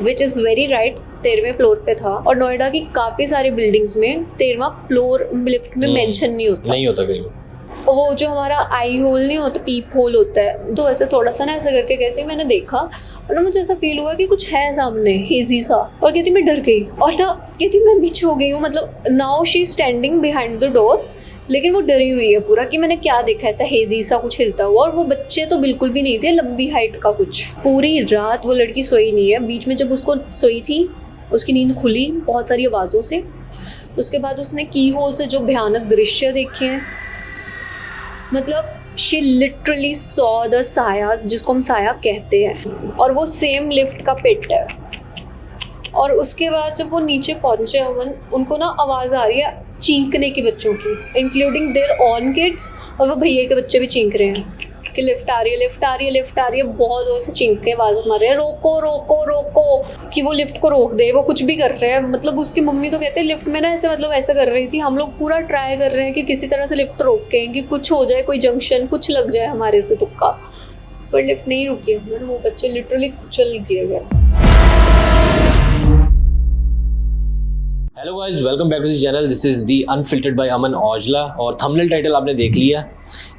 Which is very right, 13वें floor पे था। और नोएडा की काफ़ी सारी बिल्डिंग्स में 13वां फ्लोर लिफ्ट में मेंशन नहीं होता कहीं। और वो जो हमारा आई होल नहीं होता, पीप होल होता है, तो ऐसे थोड़ा सा ना ऐसे करके कहती मैंने देखा और ना मुझे ऐसा फील हुआ कि कुछ है सामने हेजी सा, और कहती मैं डर गई और ना कहती मैं पीछे हो गई हूँ, मतलब now she standing behind the door, लेकिन वो डरी हुई है पूरा कि मैंने क्या देखा ऐसा हेजी सा कुछ हिलता हुआ। और वो बच्चे तो बिल्कुल भी नहीं थे, लंबी हाइट का कुछ। पूरी रात वो लड़की सोई नहीं है। बीच में जब उसको सोई थी उसकी नींद खुली बहुत सारी आवाज़ों से। उसके बाद उसने की होल से जो भयानक दृश्य देखे हैं, मतलब शी लिटरली सॉ द सायास, जिसको हम साया कहते हैं, और वो सेम लिफ्ट का पिट है। और उसके बाद जब वो नीचे पहुंचे अमन, उनको ना आवाज़ आ रही है चींकने की बच्चों की, इंक्लूडिंग देयर ऑन किड्स, और वो भैया के बच्चे भी चींक रहे हैं कि लिफ्ट आ रही है, लिफ्ट आ रही है, लिफ्ट आ रही है। बहुत जोर से चींक के आवाज़ मार रहे हैं रोको रोको रोको, कि वो लिफ्ट को रोक दे। वो कुछ भी कर रहे हैं, मतलब उसकी मम्मी तो कहते हैं लिफ्ट में ना ऐसे, मतलब ऐसा कर रही थी। हम लोग पूरा ट्राई कर रहे हैं कि किसी तरह से लिफ्ट रोकें, कि कुछ हो जाए, कोई जंक्शन कुछ लग जाए हमारे से तुक्का, पर लिफ्ट नहीं रुकी। वो बच्चे लिटरली कुचल दिए गए। Hello guys, welcome back to this channel. This is the unfiltered by Aman Aujla. और थंबनेल टाइटल आपने देख लिया।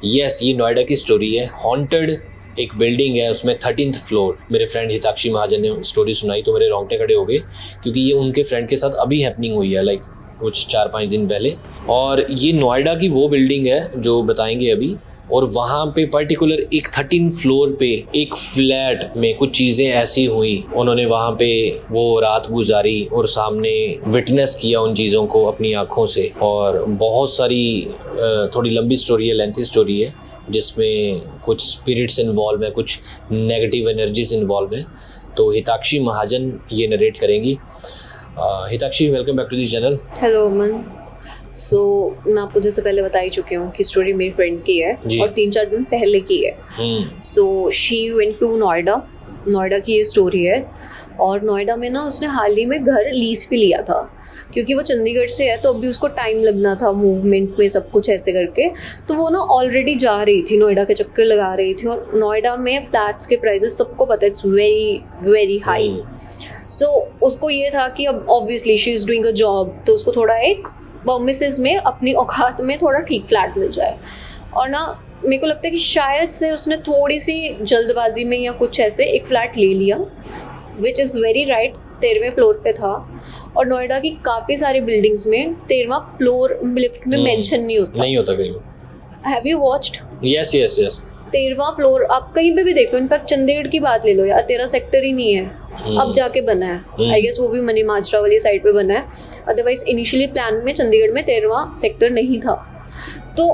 यस, ये नोएडा की स्टोरी है। हॉन्टेड एक बिल्डिंग है, उसमें 13th फ्लोर। मेरे फ्रेंड हिताक्षी महाजन ने स्टोरी सुनाई तो मेरे रोंगटे खड़े हो गए, क्योंकि ये उनके फ्रेंड के साथ अभी हैपनिंग हुई है, लाइक कुछ 4-5 दिन पहले। और ये नोएडा की वो बिल्डिंग है जो बताएंगे अभी। और वहाँ पे पर्टिकुलर एक 13 फ्लोर पे एक फ्लैट में कुछ चीज़ें ऐसी हुई, उन्होंने वहाँ पे वो रात गुजारी और सामने विटनेस किया उन चीज़ों को अपनी आँखों से। और बहुत सारी थोड़ी लंबी स्टोरी है, लेंथी स्टोरी है, जिसमें कुछ स्पिरिट्स इन्वॉल्व हैं, कुछ नेगेटिव एनर्जीज इन्वॉल्व हैं। तो हिताक्षी महाजन ये नरेट करेंगी। Hitakshi, welcome back to this channel. Hello Aman. So मैं आपको जैसे पहले बता ही चुकी हूँ कि स्टोरी मेरी फ्रेंड की है और 3-4 दिन पहले की है। So she went to Noida की ये स्टोरी है। और नोएडा में ना उसने हाल ही में घर लीज पे लिया था, क्योंकि वो चंडीगढ़ से है तो अभी उसको टाइम लगना था मूवमेंट में, सब कुछ ऐसे करके। तो वो ना ऑलरेडी जा रही थी, नोएडा के चक्कर लगा रही थी। और नोएडा में फ्लैट्स के प्राइसेस सबको पता है, इट्स वेरी वेरी हाई। सो उसको ये था कि अब obviously she is doing a job, तो उसको थोड़ा एक मिसेस में अपनी औकात में थोड़ा ठीक फ्लैट मिल जाए। और ना मेरे को लगता है कि शायद से उसने थोड़ी सी जल्दबाजी में या कुछ ऐसे एक फ़्लैट ले लिया, विच इज़ वेरी राइट, 13वें फ्लोर पे था। और नोएडा की काफ़ी सारी बिल्डिंग्स में 13वां फ्लोर लिफ्ट में मेंशन नहीं होता कहीं। Have you watched? Yes yes yes. 13वां फ्लोर आप कहीं पे भी देख लो, इनफैक्ट चंडीगढ़ की बात ले लो यार, 13 सेक्टर ही नहीं है, अब जाके बना है। आई गेस वो भी मनी माजरा वाली साइड पे बना है, अदरवाइज इनिशियली प्लान में चंडीगढ़ में 13वां सेक्टर नहीं था। तो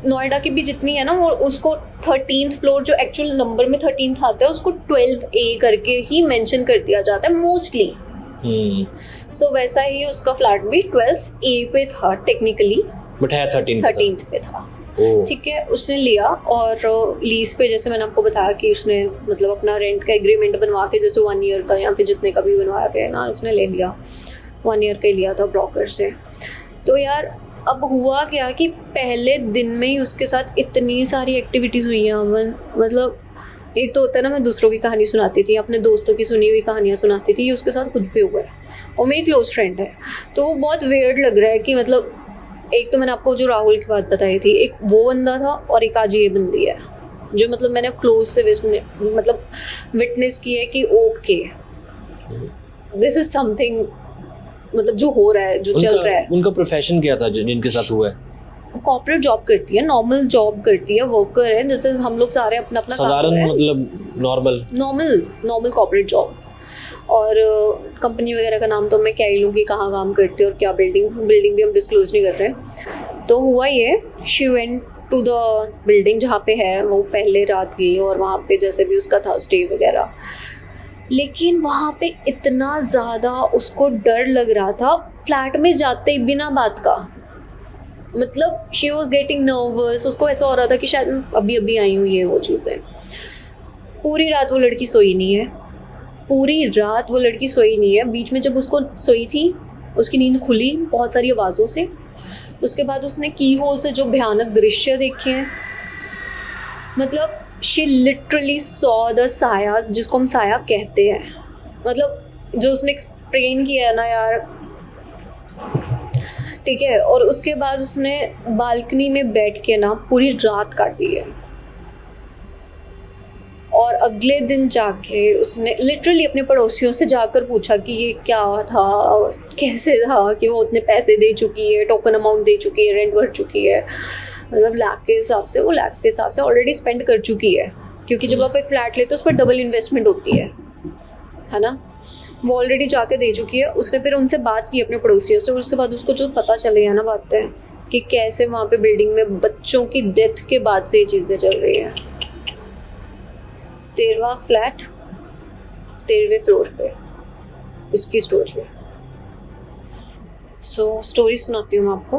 नोएडा की भी जितनी है ना, वो उसको 13th फ्लोर जो एक्चुअल नंबर में 13th आता है, उसको 12A करके ही मेंशन कर दिया जाता है मोस्टली। सो वैसा ही उसका फ्लैट भी 12A पे था टेक्निकली, बट है 13th पे था। ठीक है, उसने लिया और लीज पे, जैसे मैंने आपको बताया कि उसने मतलब अपना रेंट का एग्रीमेंट बनवा के, जैसे 1 ईयर का या फिर जितने का भी बनवाया गया ना, उसने ले लिया। 1 ईयर का ही लिया था ब्रोकर से। तो यार अब हुआ क्या कि पहले दिन में ही उसके साथ इतनी सारी एक्टिविटीज़ हुई हैं अमन। मतलब एक तो होता है ना, मैं दूसरों की कहानी सुनाती थी, अपने दोस्तों की सुनी हुई कहानियाँ सुनाती थी, ये उसके साथ खुद पे हुआ है। और मेरी क्लोज फ्रेंड है, तो वो बहुत वियर्ड लग रहा है कि मतलब एक तो मैंने आपको जो राहुल की बात बताई थी, एक वो बंदा था और एक आज ये बंदी है, जो मतलब मैंने क्लोज से मतलब विटनेस की है कि ओके दिस इज समथिंग, मतलब जो हो रहा है, जो चल रहा है। उनका प्रोफेशन क्या था जिनके साथ हुआ है? कॉर्पोरेट जॉब करती है, नॉर्मल जॉब करती है, वर्कर है, जैसे हम लोग सारे अपना अपना साधारण, मतलब नॉर्मल कॉर्पोरेट जॉब। और कंपनी वगैरह का नाम तो मैं क्या ही लूँ कि कहाँ काम करती है और क्या बिल्डिंग भी हम डिस्क्लोज नहीं कर रहे। तो हुआ ये, she went to the building जहाँ पे है, वो पहले रात गई और वहाँ पे जैसे भी उसका था स्टे वगैरह। लेकिन वहाँ पे इतना ज़्यादा उसको डर लग रहा था फ्लैट में जाते ही, बिना बात का। मतलब शी वॉज गेटिंग नर्वस, उसको ऐसा हो रहा था कि शायद अभी अभी आई हूँ, ये वो चीज़ें। पूरी रात वो लड़की सोई नहीं है, बीच में जब उसको सोई थी उसकी नींद खुली बहुत सारी आवाज़ों से। उसके बाद उसने की होल से जो भयानक दृश्य देखे हैं, मतलब शी लिटरली सॉ द सायास, जिसको हम साया कहते हैं। मतलब जो उसने एक्सप्लेन किया है ना यार, ठीक है। और उसके बाद उसने बालकनी में बैठ के ना पूरी रात काटी है, और अगले दिन जाके उसने लिटरली अपने पड़ोसियों से जाकर पूछा कि ये क्या था और कैसे था, कि वो उतने पैसे दे चुकी है, टोकन अमाउंट दे चुकी है, रेंट भर चुकी है, मतलब लाख के हिसाब से, वो लाख के हिसाब से ऑलरेडी स्पेंड कर चुकी है, क्योंकि जब आप एक फ्लैट लेते हो उस पर डबल इन्वेस्टमेंट होती है ना। वो ऑलरेडी जाके दे चुकी है। उसने फिर उनसे बात की अपने पड़ोसियों से, और उसके बाद उसको जो पता चली है ना बातें, कि कैसे वहाँ पे बिल्डिंग में बच्चों की डेथ के बाद से ये चीज़ें चल रही हैं। 13वां फ्लैट 13वें फ्लोर पे उसकी स्टोरी है। स्टोरी सुनाती हूँ मैं आपको।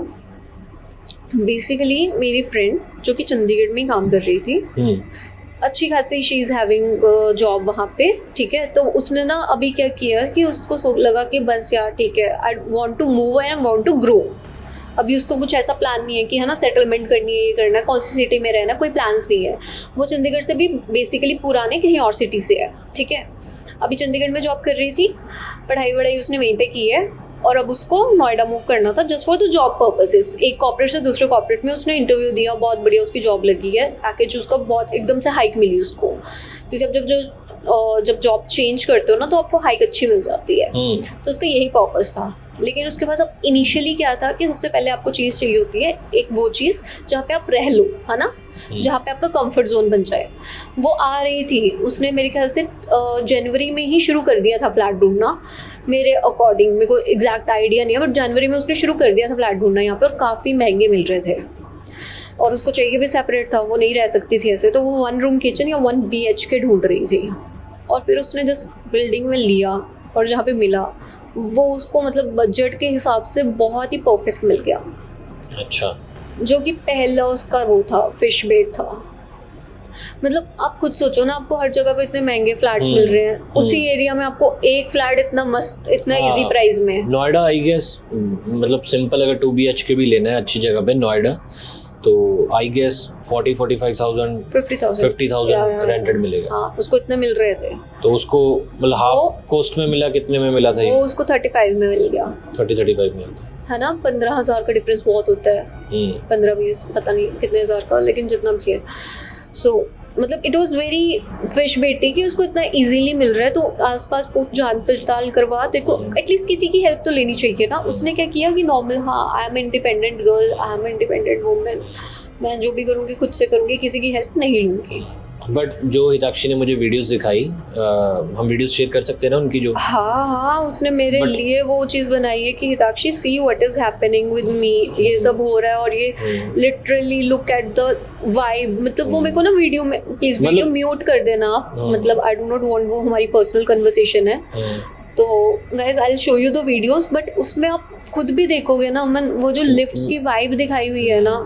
बेसिकली मेरी फ्रेंड जो कि चंडीगढ़ में काम कर रही थी, अच्छी खासी शी इज़ हैविंग जॉब वहाँ पे, ठीक है। तो उसने ना अभी क्या किया कि उसको लगा कि बस यार ठीक है, I want to move and want to grow. अभी उसको कुछ ऐसा प्लान नहीं है कि है ना सेटलमेंट करनी है, ये करना है, कौन सी सिटी में रहना, कोई प्लान्स नहीं है। वो चंडीगढ़ से भी बेसिकली पुराने कहीं और सिटी से है, ठीक है। अभी चंडीगढ़ में जॉब कर रही थी, पढ़ाई वढ़ाई उसने वहीं पे की है, और अब उसको नोएडा मूव करना था just for the job purposes. एक कॉर्पोरेट से दूसरे कॉर्पोरेट में उसने इंटरव्यू दिया, बहुत बढ़िया उसकी जॉब लगी है, पैकेज उसका बहुत एकदम से हाइक मिली उसको, क्योंकि अब जब जॉब चेंज करते हो ना तो आपको हाइक अच्छी मिल जाती है। तो उसका यही पर्पस था। लेकिन उसके पास अब इनिशियली क्या था कि सबसे पहले आपको चीज़ चाहिए होती है, एक वो चीज़ जहाँ पे आप रह लो, है ना, जहाँ पे आपका कंफर्ट जोन बन जाए। वो आ रही थी, उसने मेरे ख्याल से जनवरी में ही शुरू कर दिया था फ्लैट ढूंढना, मेरे अकॉर्डिंग। मेरे को एग्जैक्ट आइडिया नहीं है, बट जनवरी में उसने शुरू कर दिया था फ्लैट ढूंढना यहाँ पे, और काफ़ी महंगे मिल रहे थे, और उसको चाहिए भी सेपरेट था, वो नहीं रह सकती थी ऐसे। तो वो 1 रूम किचन या 1 BHK ढूंढ रही थी, और फिर उसने जिस बिल्डिंग में लिया और जहाँ पे मिला वो उसको मतलब बजट के हिसाब से बहुत ही परफेक्ट मिल गया। अच्छा। जो कि पहला उसका वो था, फिश बेट था। मतलब आप खुद सोचो ना, आपको हर जगह पे इतने महंगे फ्लैट्स मिल रहे हैं, उसी एरिया में आपको एक फ्लैट इतना मस्त, इतना इजी प्राइस में। नोएडा आई गेस, मतलब सिंपल अगर 2 BHK भी लेना है अच्छी जगह पे नोएडा, तो आई गेस 40-45,000 50,000 रेंटेड मिलेगा। हाँ, उसको इतने मिल रहे थे। तो उसको मतलब हाफ कॉस्ट में मिला, कितने में मिला था ये? वो उसको 35 में मिल गया। 30-35 में, है ना। 15,000 का डिफरेंस बहुत होता है, 15-20 पता नहीं कितने हज़ार का, लेकिन जितना भी है। सो मतलब इट वॉज वेरी फिश बेटी कि उसको इतना इजीली मिल रहा है, तो आसपास पूछ जान पड़ताल करवा, देखो एटलीस्ट किसी की हेल्प तो लेनी चाहिए ना। उसने क्या किया कि नॉर्मल, हाँ I am independent girl, I am independent women, मैं जो भी करूँगी खुद से करूँगी, किसी की हेल्प नहीं लूँगी। बट जो हिताक्षी ने मुझे वीडियोस दिखाई, हम वीडियोस शेयर कर सकते हैं ना उनकी जो? हाँ, उसने मेरे लिए वो चीज़ बनाई है कि Hitakshi see what is happening with me, ये सब हो रहा है, और ये literally look at the vibe. मतलब वो मेरे को ना वीडियो में प्लीज वीडियो म्यूट कर देना आप, मतलब आई डू नॉट वांट, वो हमारी पर्सनल कन्वर्सेशन है। तो guys I will show you the videos, but उसमें आप खुद भी देखोगे ना, वो जो लिफ्ट्स की वाइब दिखाई हुई है ना,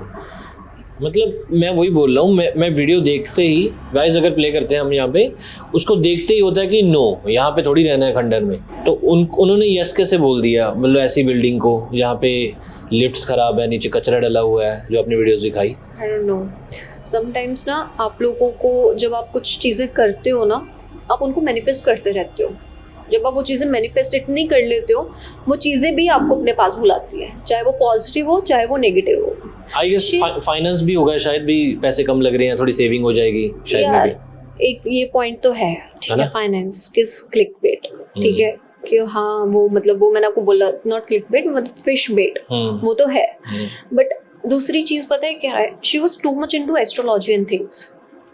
मतलब मैं वही बोल रहा हूँ, मैं वीडियो देखते ही गाइस अगर प्ले करते हैं हम यहाँ पे, उसको देखते ही होता है कि नो यहाँ पे थोड़ी रहना है खंडर में। तो उन्होंने यस कैसे बोल दिया, मतलब ऐसी बिल्डिंग को यहाँ पे लिफ्ट्स खराब है, नीचे कचरा डला हुआ है, जो आपने वीडियोस दिखाई। आई डोंट नो, समटाइम्स ना आप लोगों को जब आप कुछ चीज़ें करते हो ना, आप उनको मैनिफेस्ट करते रहते हो। जब आप वो चीज़ें मैनिफेस्ट इतनी कर लेते हो, वो चीज़ें भी आपको अपने पास बुलाती हैं, चाहे वो पॉजिटिव हो चाहे वो नेगेटिव हो। आई गेस फाइनेंस भी होगा, शायद भी पैसे कम लग रहे हैं, थोड़ी सेविंग हो जाएगी शायद में भी। एक ये पॉइंट तो है, ठीक है, फाइनेंस किस क्लिक बेट, ठीक है, कि हाँ वो मतलब वो मैंने आपको बोला नॉट क्लिक बेट, मतलब फिश बेट, वो तो है। बट दूसरी चीज़ पता है क्या है, she was too much into astrology and things.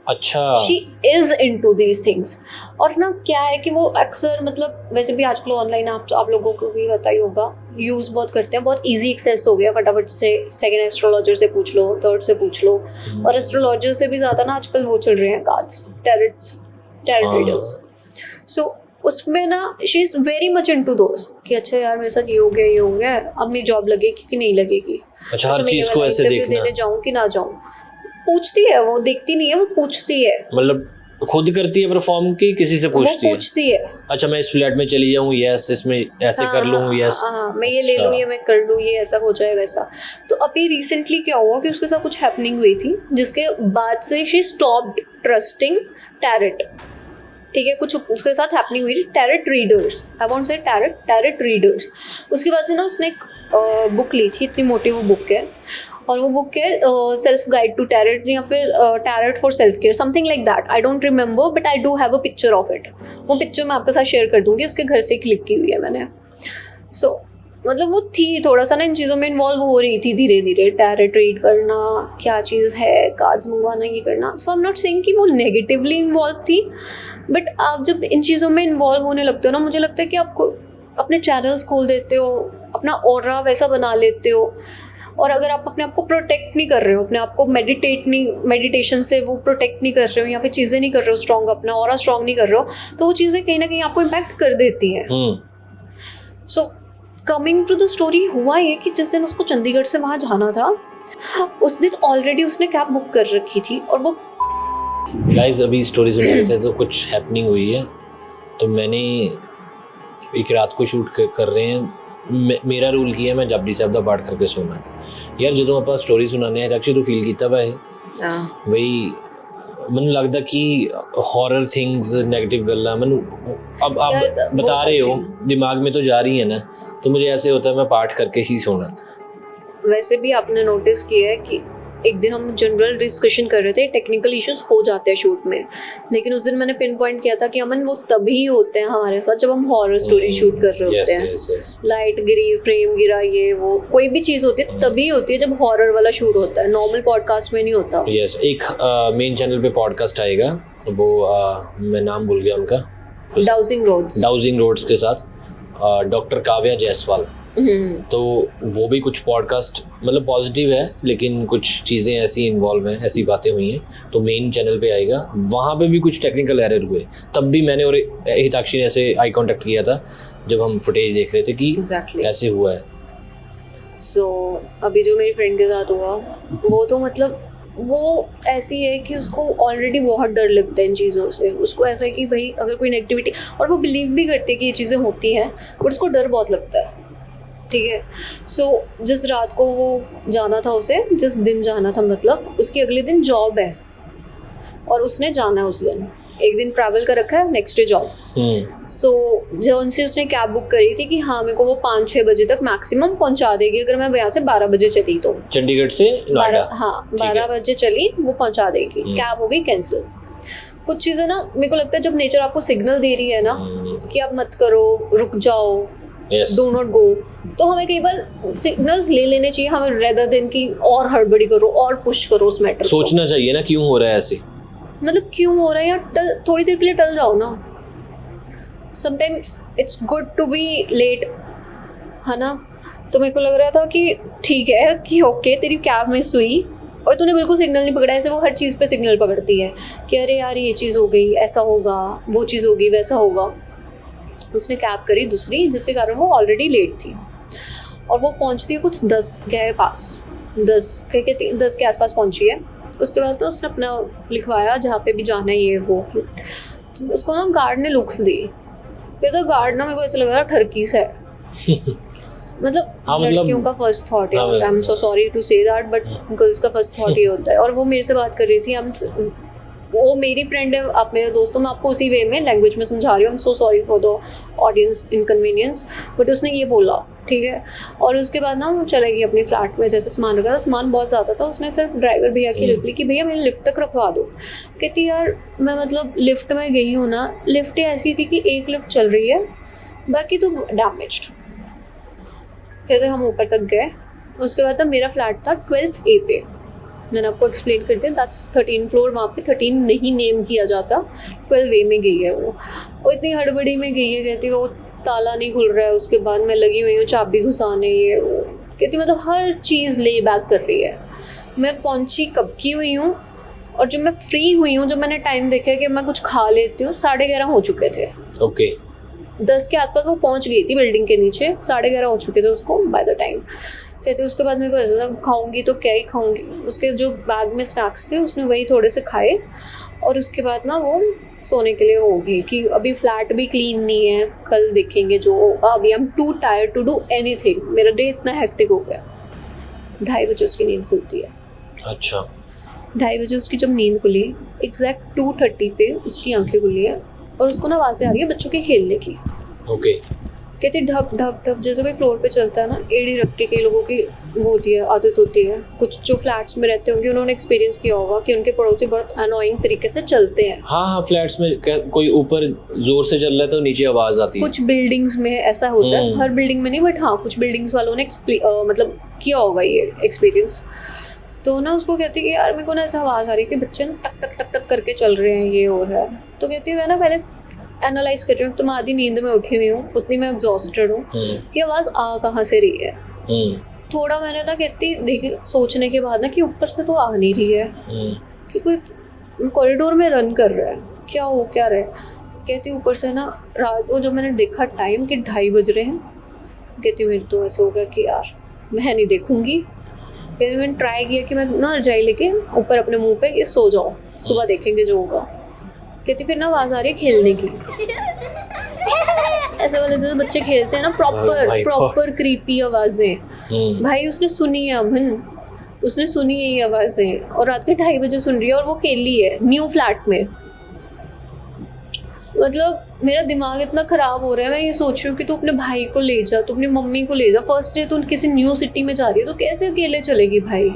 अच्छा, she is into these things. और ना क्या है कि वो अक्सर, मतलब वैसे भी आजकल ऑनलाइन आप लोगों को भी पता ही होगा, यूज़ बहुत करते हैं, बहुत इजी एक्सेस हो गया, फटाफट से सेकंड एस्ट्रोलॉजर से पूछ लो, थर्ड से पूछ लो, और एस्ट्रोलॉजर से भी ज़्यादा ना आजकल वो चल रहे हैं कार्ड्स, टैरेट रीडर्स। सो उसमें ना she is very much into those कि अच्छा यार मेरे साथ ये हो गया, अब मेरी जॉब लगेगी कि नहीं लगेगी, अच्छा हर चीज़ को ऐसे देखना, देने जाऊँ कि ना जाऊँ, पूछती है वो, देखती नहीं है, वो पूछती है। मतलब खुद करती है परफॉर्म की किसी से पूछती है। अच्छा मैं इस फ्लैट में चली जाऊँ, यस इसमें ऐसे कर लूँ, यस मैं ये ले लूँ, ये मैं कर लूँ, ये ऐसा हो जाए वैसा। तो अभी रिसेंटली क्या हुआ कि उसके साथ कुछ हैपनिंग हुई थी, जिसके बाद से शी स्टॉप्ड ट्रस्टिंग टैरेट। ठीक है, कुछ उसके साथ हैपनिंग हुई थी, टैरेट रीडर्स, आई वॉन्ट से टैरेट रीडर्स। उसके बाद से ना उसने एक बुक ली थी, इतनी मोटी वो बुक है, और वो बुक है सेल्फ गाइड टू टैरेट या फिर tarot for self care, something like that, I don't remember but I do have a picture of it. वो पिक्चर मैं आपके साथ शेयर कर दूंगी, उसके घर से क्लिक की हुई है मैंने। सो मतलब वो थी थोड़ा सा ना इन चीज़ों में इन्वॉल्व हो रही थी धीरे धीरे, टैरेट रीड करना क्या चीज़ है, कार्ड्स मंगवाना, ये करना। सो आई एम नॉट सेइंग कि वो नेगेटिवली इन्वॉल्व थी, बट आप जब इन चीज़ों में इन्वॉल्व होने लगते हो ना, मुझे लगता है कि आपको अपने चैनल्स खोल देते हो, अपना ऑरा वैसा बना लेते हो, और अगर आप अपने आप को प्रोटेक्ट नहीं कर रहे हो, अपने आप को मेडिटेशन से वो प्रोटेक्ट नहीं कर रहे हो, या फिर चीज़ें नहीं कर रहे हो स्ट्रॉन्ग, अपना ऑरा स्ट्रॉन्ग नहीं कर रहे हो, तो वो चीज़ें कहीं ना कहीं आपको इम्पैक्ट कर देती हैं। So coming to the story, हुआ ये कि जिस दिन उसको चंडीगढ़ से वहाँ जाना था, उस दिन ऑलरेडी उसने कैब बुक कर रखी थी, और वो गाइस अभी स्टोरी सुना रहे थे तो कुछ हैपनिंग हुई है, तो मैंने एक रात को शूट कर रहे हैं, मेरा रूल किया मैं जपजी साहब दा पाठ करके सोना यार। जो आप स्टोरी सुनाने एक्चुअली तू फील किया वै बई मैनू लगता कि हॉरर थिंग्स नेगेटिव गल्ला मैनू अब आप बता रहे हो दिमाग में तो जा रही है ना, तो मुझे ऐसे होता है मैं पाठ करके ही सोना। वैसे भी आपने नोटिस किया है कि एक दिन हम जनरल डिस्कशन कर रहे थे, टेक्निकल इश्यूज हो जाते हैं शूट में, लेकिन उस दिन मैंने पिन पॉइंट किया था कि अमन वो तभी होते हैं हमारे साथ जब हम हॉरर स्टोरी शूट कर रहे होते हैं। लाइट गिरी, फ्रेम गिरा, ये वो कोई भी चीज़ होती है तभी होती है जब हॉरर वाला शूट होता है, नॉर्मल पॉडकास्ट में नहीं होता। यस एक मेन चैनल पे पॉडकास्ट आएगा, वो मैं नाम भूल गया उनका, डाउजिंग रोड्स के साथ डॉक्टर काव्या जायसवाल। तो वो भी कुछ पॉडकास्ट मतलब पॉजिटिव है, लेकिन कुछ चीज़ें ऐसी इन्वॉल्व हैं, ऐसी बातें हुई हैं, तो मेन चैनल पे आएगा। वहाँ पे भी कुछ टेक्निकल एरर हुए, तब भी मैंने और हिताक्षी ने ऐसे आई कांटेक्ट किया था जब हम फुटेज देख रहे थे कि ऐसे हुआ है। सो अभी जो मेरी फ्रेंड के साथ हुआ वो तो मतलब वो ऐसी है कि उसको ऑलरेडी बहुत डर लगता है इन चीज़ों से। उसको ऐसा है कि भाई अगर कोई नेगेटिविटी, और वो बिलीव भी करती है कि ये चीज़ें होती हैं, बट उसको डर बहुत लगता है, ठीक है। सो जिस रात को वो जाना था, उसे जिस दिन जाना था, मतलब उसकी अगले दिन जॉब है और उसने जाना है उस दिन, एक दिन ट्रैवल कर रखा है, नेक्स्ट डे जॉब। सो जो उनसे उसने कैब बुक करी थी कि हाँ मेरे को वो 5-6 बजे तक मैक्सिमम पहुंचा देगी, अगर मैं यहाँ से 12 बजे चली तो, चंडीगढ़ से नोएडा, हाँ 12 बजे चली वो पहुंचा देगी। कैब हो गई कैंसिल। कुछ चीज़ें ना मेरे को लगता है जब नेचर आपको सिग्नल दे रही है ना कि आप मत करो, रुक जाओ, डू नॉट गो, तो हमें कई बार सिग्नल्स ले लेने चाहिए हमें, रेदर देन कि और हड़बड़ी करो और पुश करो उस मैटर। सोचना चाहिए ना क्यों हो रहा है ऐसे, मतलब क्यों हो रहा है यार, थोड़ी देर के लिए टल जाओ ना। Sometimes it's good to be late, है ना। तो मेरे को लग रहा था कि ठीक है कि ओके तेरी कैब मिस हुई और तूने बिल्कुल सिग्नल नहीं पकड़ा। ऐसे वो हर चीज़ पे सिग्नल पकड़ती है कि अरे यार ये चीज़ हो गई, ऐसा होगा, वो चीज़ होगी, वैसा होगा। उसने कैब करी दूसरी, जिसके कारण वो ऑलरेडी लेट थी, और वो पहुंचती है कुछ 10 के पास, 10 के आसपास पहुंची है। उसके बाद तो उसने अपना लिखवाया जहाँ पे भी जाना है ये वो, तो उसको ना गार्ड ने लुक्स दी। फिर तो गार्ड ना मेरे को ऐसा लग रहा ठरकी से मतलब लड़कियों का फर्स्ट थॉट है, I am so sorry to say that, but girls का फर्स्ट थॉट ये होता है। और वो मेरे से बात कर रही थी, वो मेरी फ्रेंड है, आप मेरे दोस्तों, मैं आपको उसी वे में लैंग्वेज में समझा रही हूँ, आई am so sorry for the audience inconvenience, but उसने ये बोला, ठीक है। और उसके बाद ना वो चलेगी अपनी फ्लैट में, जैसे सामान रखा था, सामान बहुत ज़्यादा था, उसने सिर्फ ड्राइवर भैया की हेल्प ली कि भैया मेरे लिफ्ट तक रखवा दो। कहती यार मैं मतलब लिफ्ट में गई हूँ ना, लिफ्ट ऐसी थी कि एक लिफ्ट चल रही है, बाकी तो डैमेज्ड। कहते हम ऊपर तक गए, उसके बाद तब मेरा फ्लैट था 12 A पे, मैंने आपको एक्सप्लेन कर दिया, दैट्स 13 फ्लोर, वहाँ पे 13 नहीं नेम किया जाता, 12 A में गई है वो इतनी हड़बड़ी में गई है। कहती वो ताला नहीं खुल रहा है, उसके बाद मैं लगी हुई हूँ चाबी घुसाने, ये वो। कहती मतलब हर चीज़ ले बैक कर रही है। मैं पहुँची कब की हुई हूँ, और जब मैं फ्री हुई हूँ, जब मैंने टाइम देखा कि मैं कुछ खा लेती हूँ, 11:30 हो चुके थे। ओके 10 के आसपास वो पहुँच गई थी बिल्डिंग के नीचे, 11:30 हो चुके थे उसको बाय द टाइम। कहते उसके बाद मेरे को ऐसा खाऊंगी तो क्या ही खाऊंगी, उसके जो बैग में स्नैक्स थे उसने वही थोड़े से खाए, और उसके बाद ना वो सोने के लिए हो गई कि अभी फ्लैट भी क्लीन नहीं है, कल देखेंगे जो, अभी I am too tired to do anything, मेरा डे इतना हेक्टिक हो गया। 2:30 बजे उसकी नींद खुलती है। अच्छा 2:30 बजे उसकी जब नींद खुली, एग्जैक्ट 2:30 पे उसकी आंखें खुली है, और उसको ना आवाज़ें आ रही है बच्चों के खेलने की। ओके। कहती ढप ढप ढप, जैसे कोई फ्लोर पे चलता है ना, एड़ी रख के कई लोगों की वो होती है, आदत होती है। कुछ जो फ्लैट्स में रहते होंगे उन्होंने एक्सपीरियंस किया होगा कि उनके पड़ोसी बहुत अनोइंग तरीके से चलते हैं। हाँ, फ्लैट्स में कोई ऊपर जोर से चल रहा है तो नीचे आवाज आती है। कुछ बिल्डिंग्स में ऐसा होता है, हर बिल्डिंग में नहीं, बट हाँ कुछ बिल्डिंग्स वालों ने मतलब किया होगा ये एक्सपीरियंस। तो ना उसको कहती है कि यार मेरे को ना ऐसा आवाज़ आ रही है कि बच्चे ना टक टक टक टक करके चल रहे हैं, ये हो रहा है। तो कहती है मैं ना पहले एनालाइज कर रही हूँ, तो मैं आधी नींद में उठी हुई हूँ, उतनी मैं एग्जॉस्टेड हूँ कि आवाज़ आ कहाँ से रही है। थोड़ा मैंने ना कहती देखी सोचने के बाद ना कि ऊपर से तो आ नहीं रही है, कि कोई कॉरिडोर में रन कर रहा है, क्या हो क्या रहा है। कहती ऊपर से ना रात को जब मैंने देखा टाइम कि 2:30 बज रहे हैं, कहती मेरे तो ऐसा हो गया कि यार मैं नहीं देखूंगी। कहती मैंने ट्राई किया कि मैं ना रजाई लेके ऊपर अपने मुंह पे कि सो जाओ, सुबह देखेंगे जो होगा। कहती फिर ना आवाज़ आ रही है खेलने की, ऐसे वाले जो बच्चे खेलते हैं ना, प्रॉपर क्रीपी आवाज़ें। भाई उसने सुनी है अमन, उसने सुनी है ये आवाज़ें, और रात के 2:30 बजे सुन रही है, और वो खेली है न्यू फ्लैट में। मतलब मेरा दिमाग इतना ख़राब हो रहा है, मैं ये सोच रही हूँ कि तू अपने भाई को ले जा, तू अपनी मम्मी को ले जा। फर्स्ट डे तू किसी न्यू सिटी में जा रही है, तो कैसे अकेले चलेगी भाई,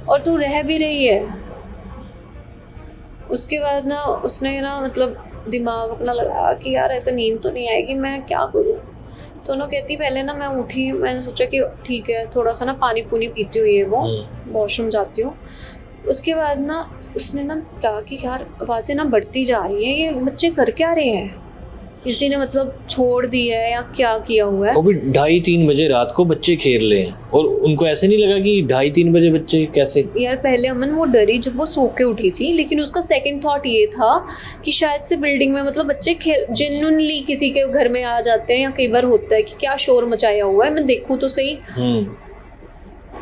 और तू रह भी रही है। उसके बाद ना उसने ना मतलब दिमाग अपना लगाया कि यार ऐसे नींद तो नहीं आएगी, मैं क्या करूँ। तो ना कहती पहले ना मैं उठी, मैंने सोचा कि ठीक है थोड़ा सा ना पानी पूनी पीती हुई है, वो वॉशरूम जाती हूँ। उसके बाद ना उसने ना कहा कि यार आवाज़ें ना बढ़ती जा रही हैं, ये बच्चे कर क्या रहे हैं, किसी ने मतलब छोड़ दी है या क्या किया हुआ है। वो भी 2:30-3 बजे रात को बच्चे खेल रहे हैं, और उनको ऐसे नहीं लगा कि 2:30-3 बजे बच्चे कैसे। यार पहले अमन वो डरी जब वो सो के उठी थी, लेकिन उसका सेकंड थॉट ये था कि शायद से बिल्डिंग में मतलब बच्चे खेल जेन्युइनली किसी के घर में आ जाते हैं, या कई बार होता है कि क्या शोर मचाया हुआ है, मैं देखूँ तो सही।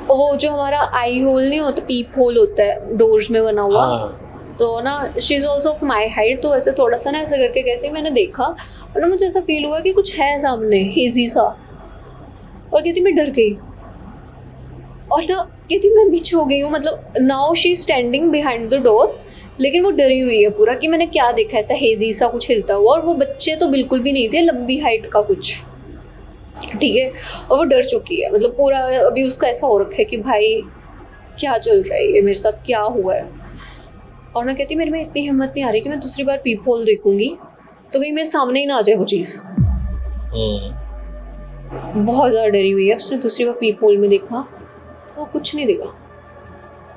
वो जो हमारा आई होल नहीं होता, पीप होल होता है डोर्स में बना हुआ। हाँ। तो ना she is also of my height, तो ऐसे थोड़ा सा ना ऐसे करके कहती मैंने देखा, और ना मुझे ऐसा फील हुआ कि कुछ है सामने हेजी सा, और कहती मैं डर गई, और ना कहती मैं पीछे हो गई हूँ। मतलब now she standing behind the door, लेकिन वो डरी हुई है पूरा कि मैंने क्या देखा ऐसा हेजी सा कुछ हिलता हुआ, और वो बच्चे तो बिल्कुल भी नहीं थे, लंबी हाइट का कुछ, ठीक है। और वो डर चुकी है, मतलब पूरा अभी उसका ऐसा हो रखा है कि भाई क्या चल रहा है, ये मेरे साथ क्या हुआ है। और ना कहती मेरे में इतनी हिम्मत नहीं आ रही कि मैं दूसरी बार पीप होल देखूंगी तो कहीं मेरे सामने ही ना आ जाए वो चीज़। बहुत ज़्यादा डरी हुई है। उसने दूसरी बार पीप होल में देखा, वो कुछ नहीं देखा,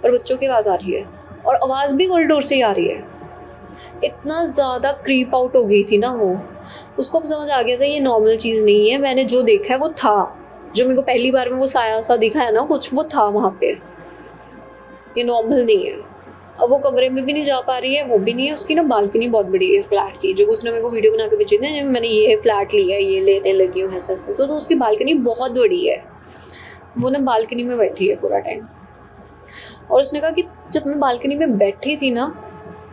और बच्चों की आवाज़ आ रही है, और आवाज़ भी कॉरिडोर से ही आ रही है। इतना ज़्यादा क्रीप आउट हो गई थी ना वो, उसको अब समझ आ गया था ये नॉर्मल चीज़ नहीं है, मैंने जो देखा है वो था, जो मेरे को पहली बार में वो साया सा दिखा है ना कुछ, वो था वहाँ पे, ये नॉर्मल नहीं है। अब वो कमरे में भी नहीं जा पा रही है, वो भी नहीं है। उसकी ना बालकनी बहुत बड़ी है फ्लैट की, जो उसने मेरे को वीडियो बना के भेजी थी, मैंने ये फ्लैट लिया है, ये लेने लगी हूँ ऐसा ऐसा। तो उसकी बालकनी बहुत बड़ी है, वो ना बालकनी में बैठी है पूरा टाइम। और उसने कहा कि जब मैं बालकनी में बैठी थी ना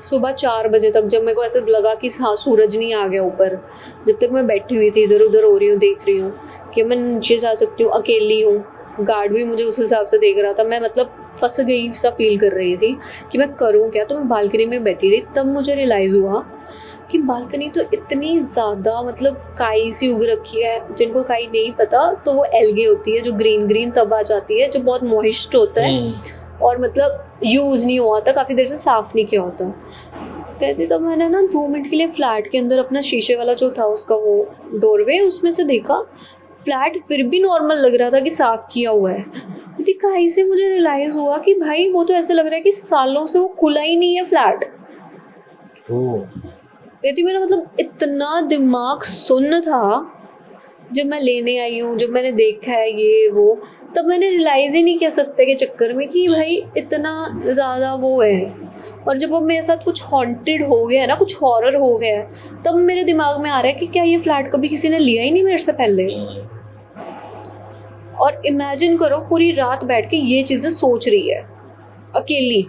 सुबह 4 बजे तक, जब मेरे को ऐसे लगा कि हाँ सूरज नहीं आ गया ऊपर, जब तक मैं बैठी हुई थी इधर उधर हो रही हूँ, देख रही हूँ कि मैं नीचे जा सकती हूँ, अकेली हूँ, गार्ड भी मुझे उस हिसाब से देख रहा था, मैं मतलब फंस गई सा फील कर रही थी कि मैं करूँ क्या। तो मैं बालकनी में बैठी रही, तब मुझे रियलाइज़ हुआ कि बालकनी तो इतनी ज़्यादा मतलब काई सी उग रखी है। जिनको काई नहीं पता तो वो एल्गे होती है जो ग्रीन ग्रीन तब आ जाती है, जो बहुत मॉइस्ट होता है और मतलब यूज़ नहीं हुआ था, काफ़ी देर से साफ़ नहीं किया होता। कहती तब मैंने ना 2 मिनट के लिए फ़्लैट के अंदर अपना शीशे वाला जो था उसका वो डोरवे, उसमें से देखा फ्लैट फिर भी नॉर्मल लग रहा था कि साफ़ किया हुआ है। कहती कहीं से मुझे रियलाइज़ हुआ कि भाई वो तो ऐसा लग रहा है कि सालों से वो खुला ही नहीं है फ्लैट। कहती मेरा मतलब इतना दिमाग सुन्न था जब मैं लेने आई हूँ, जब मैंने देखा है ये वो, तब मैंने रियलाइज़ ही नहीं किया सस्ते के चक्कर में कि भाई इतना ज़्यादा वो है। और जब अब मेरे साथ कुछ हॉन्टेड हो गया है ना, कुछ हॉरर हो गया है, तब मेरे दिमाग में आ रहा है कि क्या ये फ्लैट कभी किसी ने लिया ही नहीं मेरे से पहले। और इमेजिन करो पूरी रात बैठ के ये चीज़ें सोच रही है अकेली,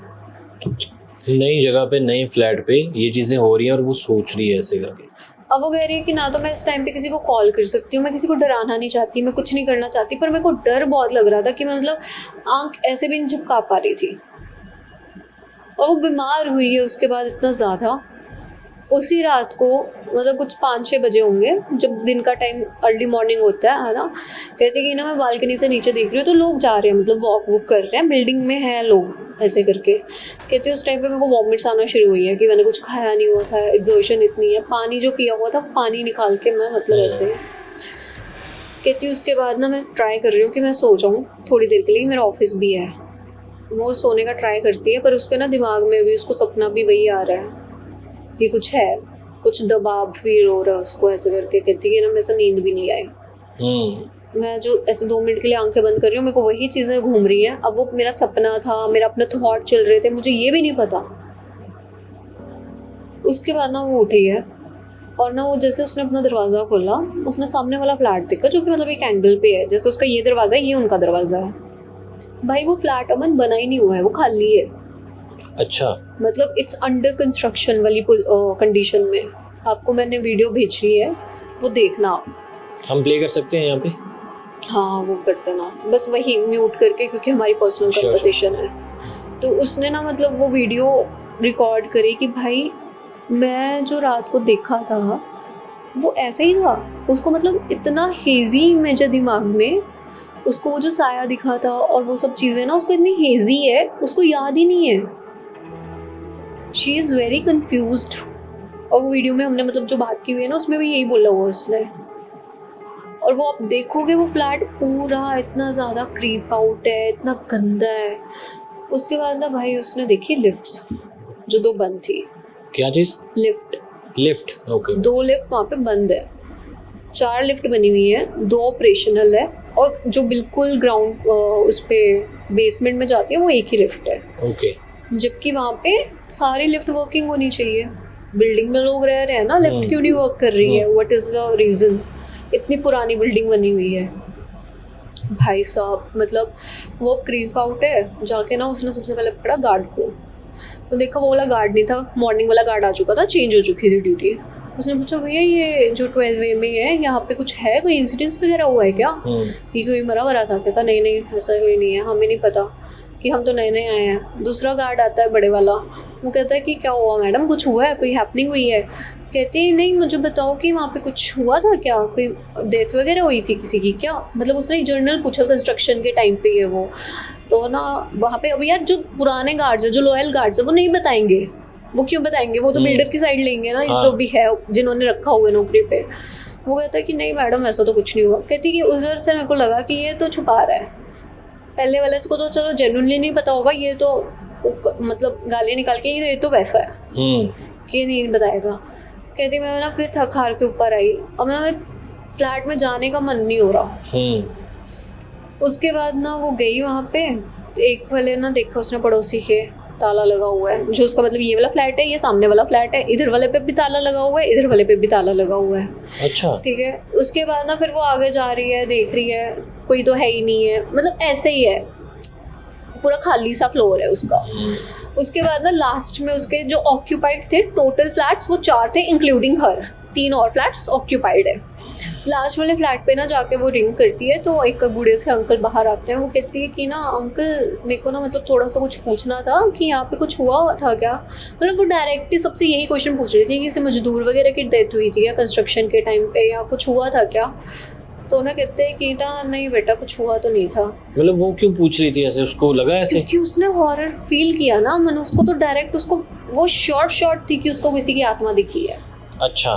नई जगह पे नए फ्लैट पे ये चीज़ें हो रही हैं और वो सोच रही है ऐसे करके। अब वो कह रही है कि ना तो मैं इस टाइम पे किसी को कॉल कर सकती हूँ, मैं किसी को डराना नहीं चाहती, मैं कुछ नहीं करना चाहती, पर मेरे को डर बहुत लग रहा था कि मैं मतलब आँख ऐसे भी नहीं झपका पा रही थी। और वो बीमार हुई है उसके बाद इतना ज़्यादा उसी रात को मतलब कुछ 5-6 बजे होंगे, जब दिन का टाइम अर्ली मॉर्निंग होता है ना, कहते कि ना मैं बालकनी से नीचे देख रही हूँ तो लोग जा रहे हैं, मतलब वॉक कर रहे हैं, बिल्डिंग में हैं लोग, ऐसे करके। कहते उस टाइम पे मेरे को वॉमिट्स आना शुरू हुई है कि मैंने कुछ खाया नहीं हुआ था, एग्जर्शन इतनी है, पानी जो पिया हुआ था पानी निकाल के मैं मतलब ऐसे। कहती उसके बाद ना मैं ट्राई कर रही हूँ कि मैं सो जाऊँ थोड़ी देर के लिए, मेरा ऑफिस भी है। वो सोने का ट्राई करती है, पर उसके ना दिमाग में भी उसको सपना भी वही आ रहा है कि कुछ है, कुछ दबाव फील हो रहा है उसको, ऐसे करके। कहती है ना मेरे से नींद भी नहीं आई। मैं जो ऐसे 2 मिनट के लिए आंखें बंद कर रही हूँ, मेरे को वही चीज़ें घूम रही हैं। अब वो मेरा सपना था, मेरा अपना थॉट चल रहे थे, मुझे ये भी नहीं पता। उसके बाद ना वो उठी है और ना वो जैसे उसने अपना दरवाज़ा खोला, उसने सामने वाला फ्लैट देखा जो कि मतलब एक एंगल पे है, जैसे उसका ये दरवाज़ा है, ये उनका दरवाज़ा है। भाई वो फ्लैट अमन बना ही नहीं हुआ है, वो खाली है। अच्छा, मतलब इट्स अंडर कंस्ट्रक्शन वाली कंडीशन में। आपको मैंने वीडियो भेजी है, वो देखना आप। हम प्ले कर सकते हैं यहाँ पे? हाँ वो करते ना, बस वही म्यूट करके, क्योंकि हमारी पर्सनल कन्वर्सेशन है। तो उसने ना मतलब वो वीडियो रिकॉर्ड करी कि भाई मैं जो रात को देखा था वो ऐसा ही था। उसको मतलब इतना हेजी इमेज है दिमाग में, उसको वो जो साया दिखा था और वो सब चीज़ें ना उसको इतनी हेजी है, उसको याद ही नहीं है। She is very confused. और वो वीडियो में हमने मतलब जो बात की हुई है ना, उसमें भी यही बोला हुआ उसने। और वो आप देखोगे वो फ्लैट पूरा इतना ज़्यादा क्रीप आउट है, इतना गंदा है। उसके बाद ना भाई उसने देखी लिफ्ट्स जो 2 बंद थी। क्या चीज़? Lift, okay. 2 लिफ्ट वहाँ पे बंद है, 4 लिफ्ट बनी हुई है, 2 ऑपरेशनल है, और जो बिल्कुल ग्राउंड उस पे बेसमेंट में जाती है वो एक ही लिफ्ट है। ओके। जबकि वहाँ पे सारी लिफ्ट वर्किंग होनी चाहिए। बिल्डिंग में लोग रह रहे हैं ना, लिफ्ट क्यों नहीं वर्क कर रही है? What is the reason? इतनी पुरानी बिल्डिंग बनी हुई है। भाई साहब मतलब वो क्रीप आउट है, जाके ना उसने सबसे पहले पकड़ा गार्ड को। तो देखा वो वाला गार्ड नहीं था, मॉर्निंग वाला गार्ड आ चुका था, चेंज हो चुकी थी ड्यूटी। उसने पूछा भैया ये जो 12 में है यहाँ पे कुछ है, कोई इंसिडेंस वगैरह हुआ है क्या? कि कोई मरा वरा था? कहता नहीं नहीं ऐसा कोई नहीं है, हमें नहीं पता, कि हम तो नए नए आए हैं। दूसरा गार्ड आता है बड़े वाला, वो कहता है कि क्या हुआ मैडम, कुछ हुआ है, कोई हैपनिंग हुई है? कहते हैं नहीं मुझे बताओ कि वहाँ पे कुछ हुआ था क्या, कोई डेथ वगैरह हुई थी किसी की क्या? मतलब उसने जर्नल पूछा कंस्ट्रक्शन के टाइम पे ये वो। तो ना वहाँ पे अब यार जो पुराने गार्ड्स हैं, जो लॉयल गार्ड्स हैं, वो नहीं बताएंगे। वो क्यों बताएंगे? वो तो बिल्डर की साइड लेंगे ना, जो भी है जिन्होंने रखा हुआ है नौकरी पे। वो कहता है कि नहीं मैडम ऐसा तो कुछ नहीं हुआ। कहती कि उधर से मेरे को लगा कि ये तो छुपा रहा है। पहले वाले को तो चलो जेन्युइनली नहीं पता होगा, ये तो मतलब गाली निकाल के ये तो वैसा है कि नहीं बताएगा। कहती मैं ना फिर थक हार के ऊपर आई, और मैं फ्लैट में जाने का मन नहीं हो रहा। उसके बाद ना वो गई वहाँ पे, एक वाले ना देखा उसने पड़ोसी के ताला लगा हुआ है, जो उसका मतलब ये वाला फ्लैट है, ये सामने वाला फ्लैट है, इधर वाले पे भी ताला लगा हुआ है, इधर वाले पे भी ताला लगा हुआ है। अच्छा ठीक है। उसके बाद ना फिर वो आगे जा रही है, देख रही है कोई तो है ही नहीं है, मतलब ऐसे ही है, पूरा खाली सा फ्लोर है उसका। उसके बाद ना लास्ट में उसके जो ऑक्यूपाइड थे टोटल फ्लैट्स वो 4 थे इंक्लूडिंग हर, 3 और फ्लैट्स ऑक्यूपाइड है। लास्ट वाले फ्लैट पे ना जाके वो रिंग करती है, तो एक बूढ़े से अंकल बाहर आते हैं। वो कहती है कि ना अंकल मेरे को ना मतलब थोड़ा सा कुछ पूछना था कि यहाँ पे कुछ हुआ था क्या? मतलब वो डायरेक्टली सबसे यही क्वेश्चन पूछ रही थी कि किसी मजदूर वगैरह की डेथ हुई थी या कंस्ट्रक्शन के टाइम पे, या कुछ हुआ था क्या? तो ना कहते हैं कि ना नहीं बेटा कुछ हुआ तो नहीं था। मतलब वो क्यों पूछ रही थी ऐसे? उसको लगा ऐसे? क्योंकि उसने हॉरर फील किया ना मन, उसको तो डायरेक्ट उसको वो शॉर्ट थी कि उसको किसी की आत्मा दिखी है। अच्छा।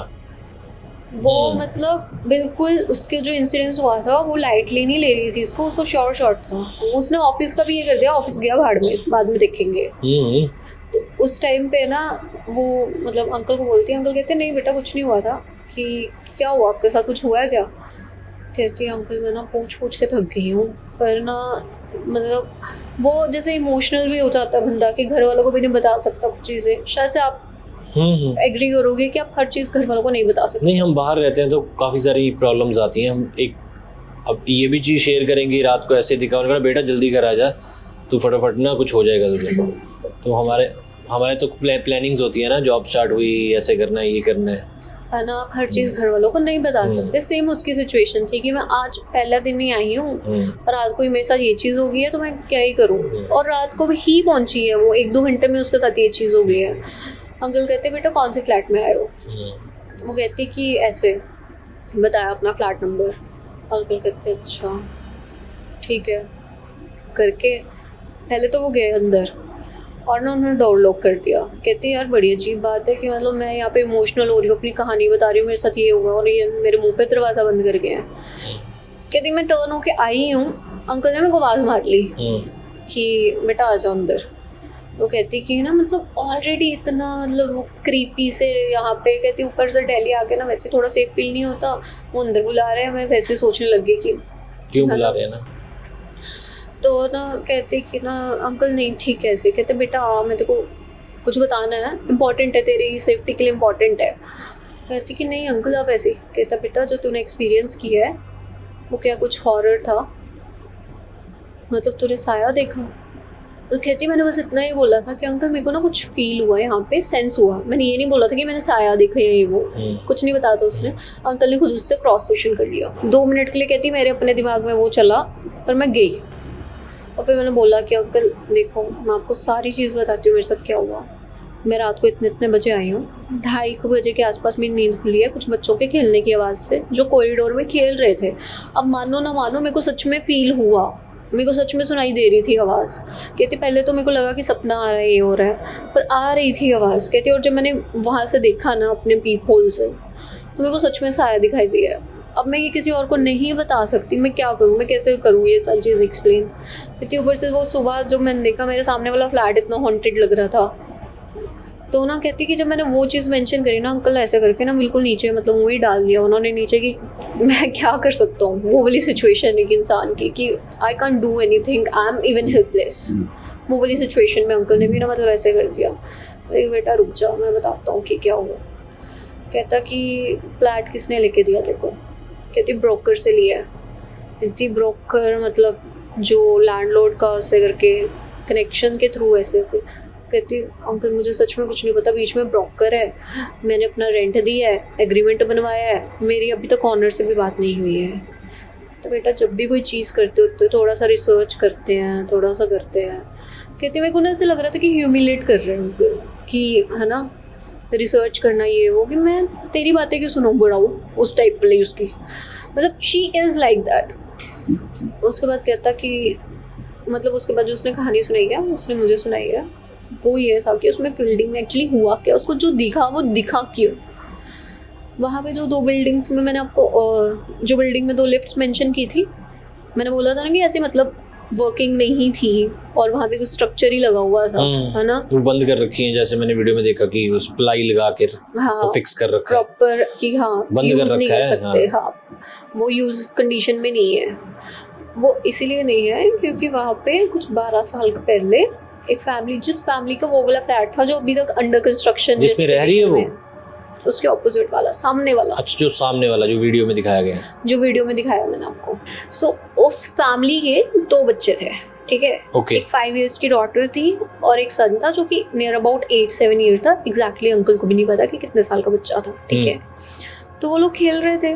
वो मतलब बिल्कुल उसके जो इंसिडेंस हुआ था वो लाइटली नहीं ले रही थी इसको, उसको शॉर्ट था। उसने ऑफिस का भी ये कर दिया, ऑफिस गया भाड़ में, बाद में देखेंगे। तो उस टाइम पे ना वो मतलब अंकल को बोलती है, अंकल कहते नहीं बेटा कुछ नहीं हुआ था। कि क्या हुआ आपके साथ, कुछ हुआ है क्या? कहती है अंकल मैं ना पूछ के थक गई हूँ, पर ना मतलब वो जैसे इमोशनल भी हो जाता है बंदा कि घर वालों को भी नहीं बता सकता कुछ चीज़ें। शायद से आप एग्री करोगे कि आप हर चीज़ घर वालों को नहीं बता सकते। नहीं, हम बाहर रहते हैं तो काफ़ी सारी प्रॉब्लम्स आती हैं। हम एक अब ये भी चीज़ शेयर करेंगे, रात को ऐसे दिखा, उन्होंने कहा बेटा जल्दी घर आ जा, तू फटाफट ना कुछ हो जाएगा तुझे। तो हमारे तो प्लानिंग्स होती है ना, जॉब स्टार्ट हुई, ऐसे करना है, ये करना है ना। आप हर चीज़ घर वालों को नहीं बता सकते। सेम उसकी सिचुएशन थी कि मैं आज पहला दिन ही आई हूँ और रात को ही मेरे साथ ये चीज़ हो गई है, तो मैं क्या ही करूँ। और रात को भी ही पहुँची है वो, 1-2 घंटे में उसके साथ ये चीज़ हो गई है। अंकल कहते बेटा कौन से फ्लैट में आए हो? वो कहती कि ऐसे बताया अपना फ्लैट नंबर। अंकल कहते अच्छा ठीक है करके पहले तो वो गए अंदर और ना उन्होंने डोर लॉक कर दिया। कहती यार बड़ी अजीब बात है कि मतलब मैं यहाँ पे इमोशनल हो रही हूँ, अपनी कहानी बता रही हूँ, मेरे साथ ये हुआ और ये मेरे मुंह पे दरवाज़ा बंद कर गए हैं। कहती मैं टर्न होके आई हूँ, अंकल ने मेरे को आवाज़ मार ली कि बेटा आ जाओ अंदर। वो कहती कि ना मतलब ऑलरेडी इतना मतलब वो क्रीपी से यहाँ पे, कहती ऊपर से दिल्ली आके ना वैसे थोड़ा सेफ फील नहीं होता, वो अंदर बुला रहे हैं, मैं वैसे सोचने लग गई कि क्यों बुला रहे हैं ना। तो ना कहती कि ना अंकल नहीं ठीक है ऐसे। कहते बेटा मैं तेरे को कुछ बताना है, इम्पॉर्टेंट है, तेरी सेफ्टी के लिए इम्पॉर्टेंट है। कहती कि नहीं अंकल आप ऐसे। कहता बेटा जो तूने एक्सपीरियंस किया है वो क्या कुछ हॉरर था, मतलब तूने साया देखा? तो कहती मैंने बस इतना ही बोला था कि अंकल मेरे को ना कुछ फील हुआ यहाँ पे, सेंस हुआ। मैंने ये नहीं बोला था कि मैंने साया देखा है ये वो, कुछ नहीं बताया था उसने। अंकल ने खुद उससे क्रॉस क्वेश्चन कर लिया 2 मिनट के लिए। कहती मेरे अपने दिमाग में वो चला पर मैं गई और फिर मैंने बोला कि अंकल देखो मैं आपको सारी चीज़ बताती हूँ मेरे साथ क्या हुआ। मैं रात को इतने बजे आई हूँ, 2:30 बजे के आसपास मेरी नींद खुली है कुछ बच्चों के खेलने की आवाज़ से जो कॉरिडोर में खेल रहे थे। अब मानो ना मानो मेरे को सच में फील हुआ, मेरे को सच में सुनाई दे रही थी आवाज़। कहती पहले तो मेरे को लगा कि सपना आ रहा है, ये हो रहा है, पर आ रही थी आवाज़। कहती और जब मैंने वहाँ से देखा ना अपने पीप होल से तो मेरे को सच में साया दिखाई दिया। अब मैं ये किसी और को नहीं बता सकती, मैं क्या करूँ, मैं कैसे करूँ ये सारी चीज़ एक्सप्लेन। इतनी ऊपर से वो सुबह जब मैंने देखा मेरे सामने वाला फ्लैट इतना हॉन्टेड लग रहा था, तो ना कहती कि जब मैंने वो चीज़ मेंशन करी ना अंकल ऐसे करके ना बिल्कुल नीचे मतलब मुँह ही डाल दिया उन्होंने नीचे कि मैं क्या कर सकता हूँ। वो वाली सिचुएशन एक इंसान की कि I can't do anything, I am even helpless. वो वाली सिचुएशन में अंकल ने भी ना मतलब ऐसे कर दिया। तो बेटा रुक जाओ मैं बताता हूँ कि क्या हुआ। कहता कि फ्लैट किसने लेके दिया तेरे को? कहती ब्रोकर से लिया है। कहती ब्रोकर मतलब जो लैंडलॉर्ड का ऐसे करके कनेक्शन के थ्रू ऐसे ऐसे। कहती अंकल मुझे सच में कुछ नहीं पता, बीच में ब्रोकर है, मैंने अपना रेंट दिया है, एग्रीमेंट बनवाया है, मेरी अभी तक ऑनर से भी बात नहीं हुई है। तो बेटा जब भी कोई चीज़ करते होते थोड़ा सा रिसर्च करते हैं, थोड़ा सा करते हैं। कहती मेरे को ना ऐसे लग रहा था कि ह्यूमिलेट कर रहे हैं अंकल कि है ना रिसर्च करना ये वो, कि मैं तेरी बातें क्यों सुनूँ बुढ़ाऊ, उस टाइप वाली उसकी मतलब शी इज़ लाइक दैट। उसके बाद कहता कि मतलब उसके बाद जो उसने कहानी सुनाई है उसने मुझे सुनाई है वो ये था कि उसमें बिल्डिंग में एक्चुअली हुआ क्या, उसको जो दिखा वो दिखा क्यों। वहाँ पे जो 2 बिल्डिंग्स में मैंने आपको जो बिल्डिंग में 2 लिफ्ट्स मेंशन की थी, मैंने बोला था ना कि ऐसे मतलब वर्किंग नहीं थी और वहाँ पे कुछ स्ट्रक्चर ही लगा हुआ था, है ना, वो बंद कर रखी है जैसे मैंने वीडियो में देखा कि उस प्लाई लगा के उसको फिक्स कर रखा है प्रॉपर कि हाँ यूज़ नहीं कर सकते। हाँ वो यूज़ कंडीशन में नहीं है। वो इसीलिए नहीं है क्योंकि वहाँ पे कुछ 12 साल पहले एक फैमिली, जिस फैमिली का वो वाला फ्लैट था जो अभी तक अंडर कंस्ट्रक्शन जिसमें रह रही है वो, उसके ऑपोजिट वाला सामने वाला। अच्छा जो सामने वाला जो वीडियो में दिखाया गया, जो वीडियो में दिखाया मैंने आपको। सो उस फैमिली के 2 बच्चे थे, ठीक है। एक 5 years की डॉटर थी और एक सन था जो कि नियर अबाउट 8-7 ईयर था। एग्जैक्टली अंकल को भी नहीं पता कि कितने साल का बच्चा था, ठीक है। तो वो लोग खेल रहे थे।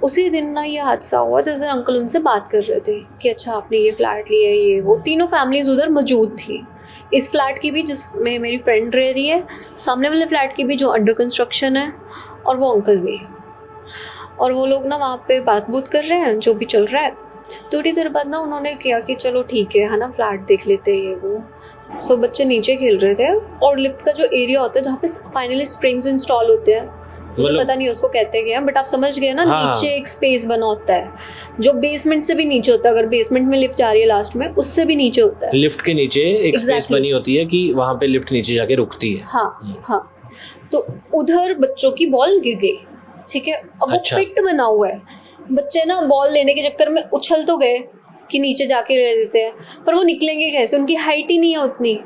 उसी दिन ना ये हादसा हुआ जैसे अंकल उनसे बात कर रहे थे कि अच्छा आपने ये फ्लैट लिया है, ये वो। तीनों फैमिलीज उधर मौजूद थी, इस फ्लैट की भी जिसमें मेरी फ्रेंड रह रही है, सामने वाले फ्लैट की भी जो अंडर कंस्ट्रक्शन है, और वो अंकल भी। और वो लोग ना वहाँ पे बात बूत कर रहे हैं जो भी चल रहा है। थोड़ी देर बाद ना उन्होंने किया कि चलो ठीक है ना फ्लैट देख लेते हैं ये वो। सो बच्चे नीचे खेल रहे थे और लिफ्ट का जो एरिया होता है जहाँ पे फाइनली स्प्रिंग्स इंस्टॉल होते हैं, मुझे पता नहीं उसको कहते क्या, बट आप समझ गए ना। हाँ। नीचे एक स्पेस बना होता है जो बेसमेंट से भी नीचे होता है, अगर बेसमेंट में लिफ्ट जा रही है लास्ट में उससे भी नीचे होता है। लिफ्ट के नीचे एक स्पेस बनी होती है कि वहाँ पे लिफ्ट नीचे जाके रुकती है। हाँ हाँ। तो उधर बच्चों की बॉल गिर गई, ठीक है। अब वो पिट बना हुआ है, बच्चे ना बॉल लेने के चक्कर में उछल तो गए कि नीचे जाके ले देते हैं, पर वो निकलेंगे कैसे, उनकी हाइट ही नहीं है उतनी।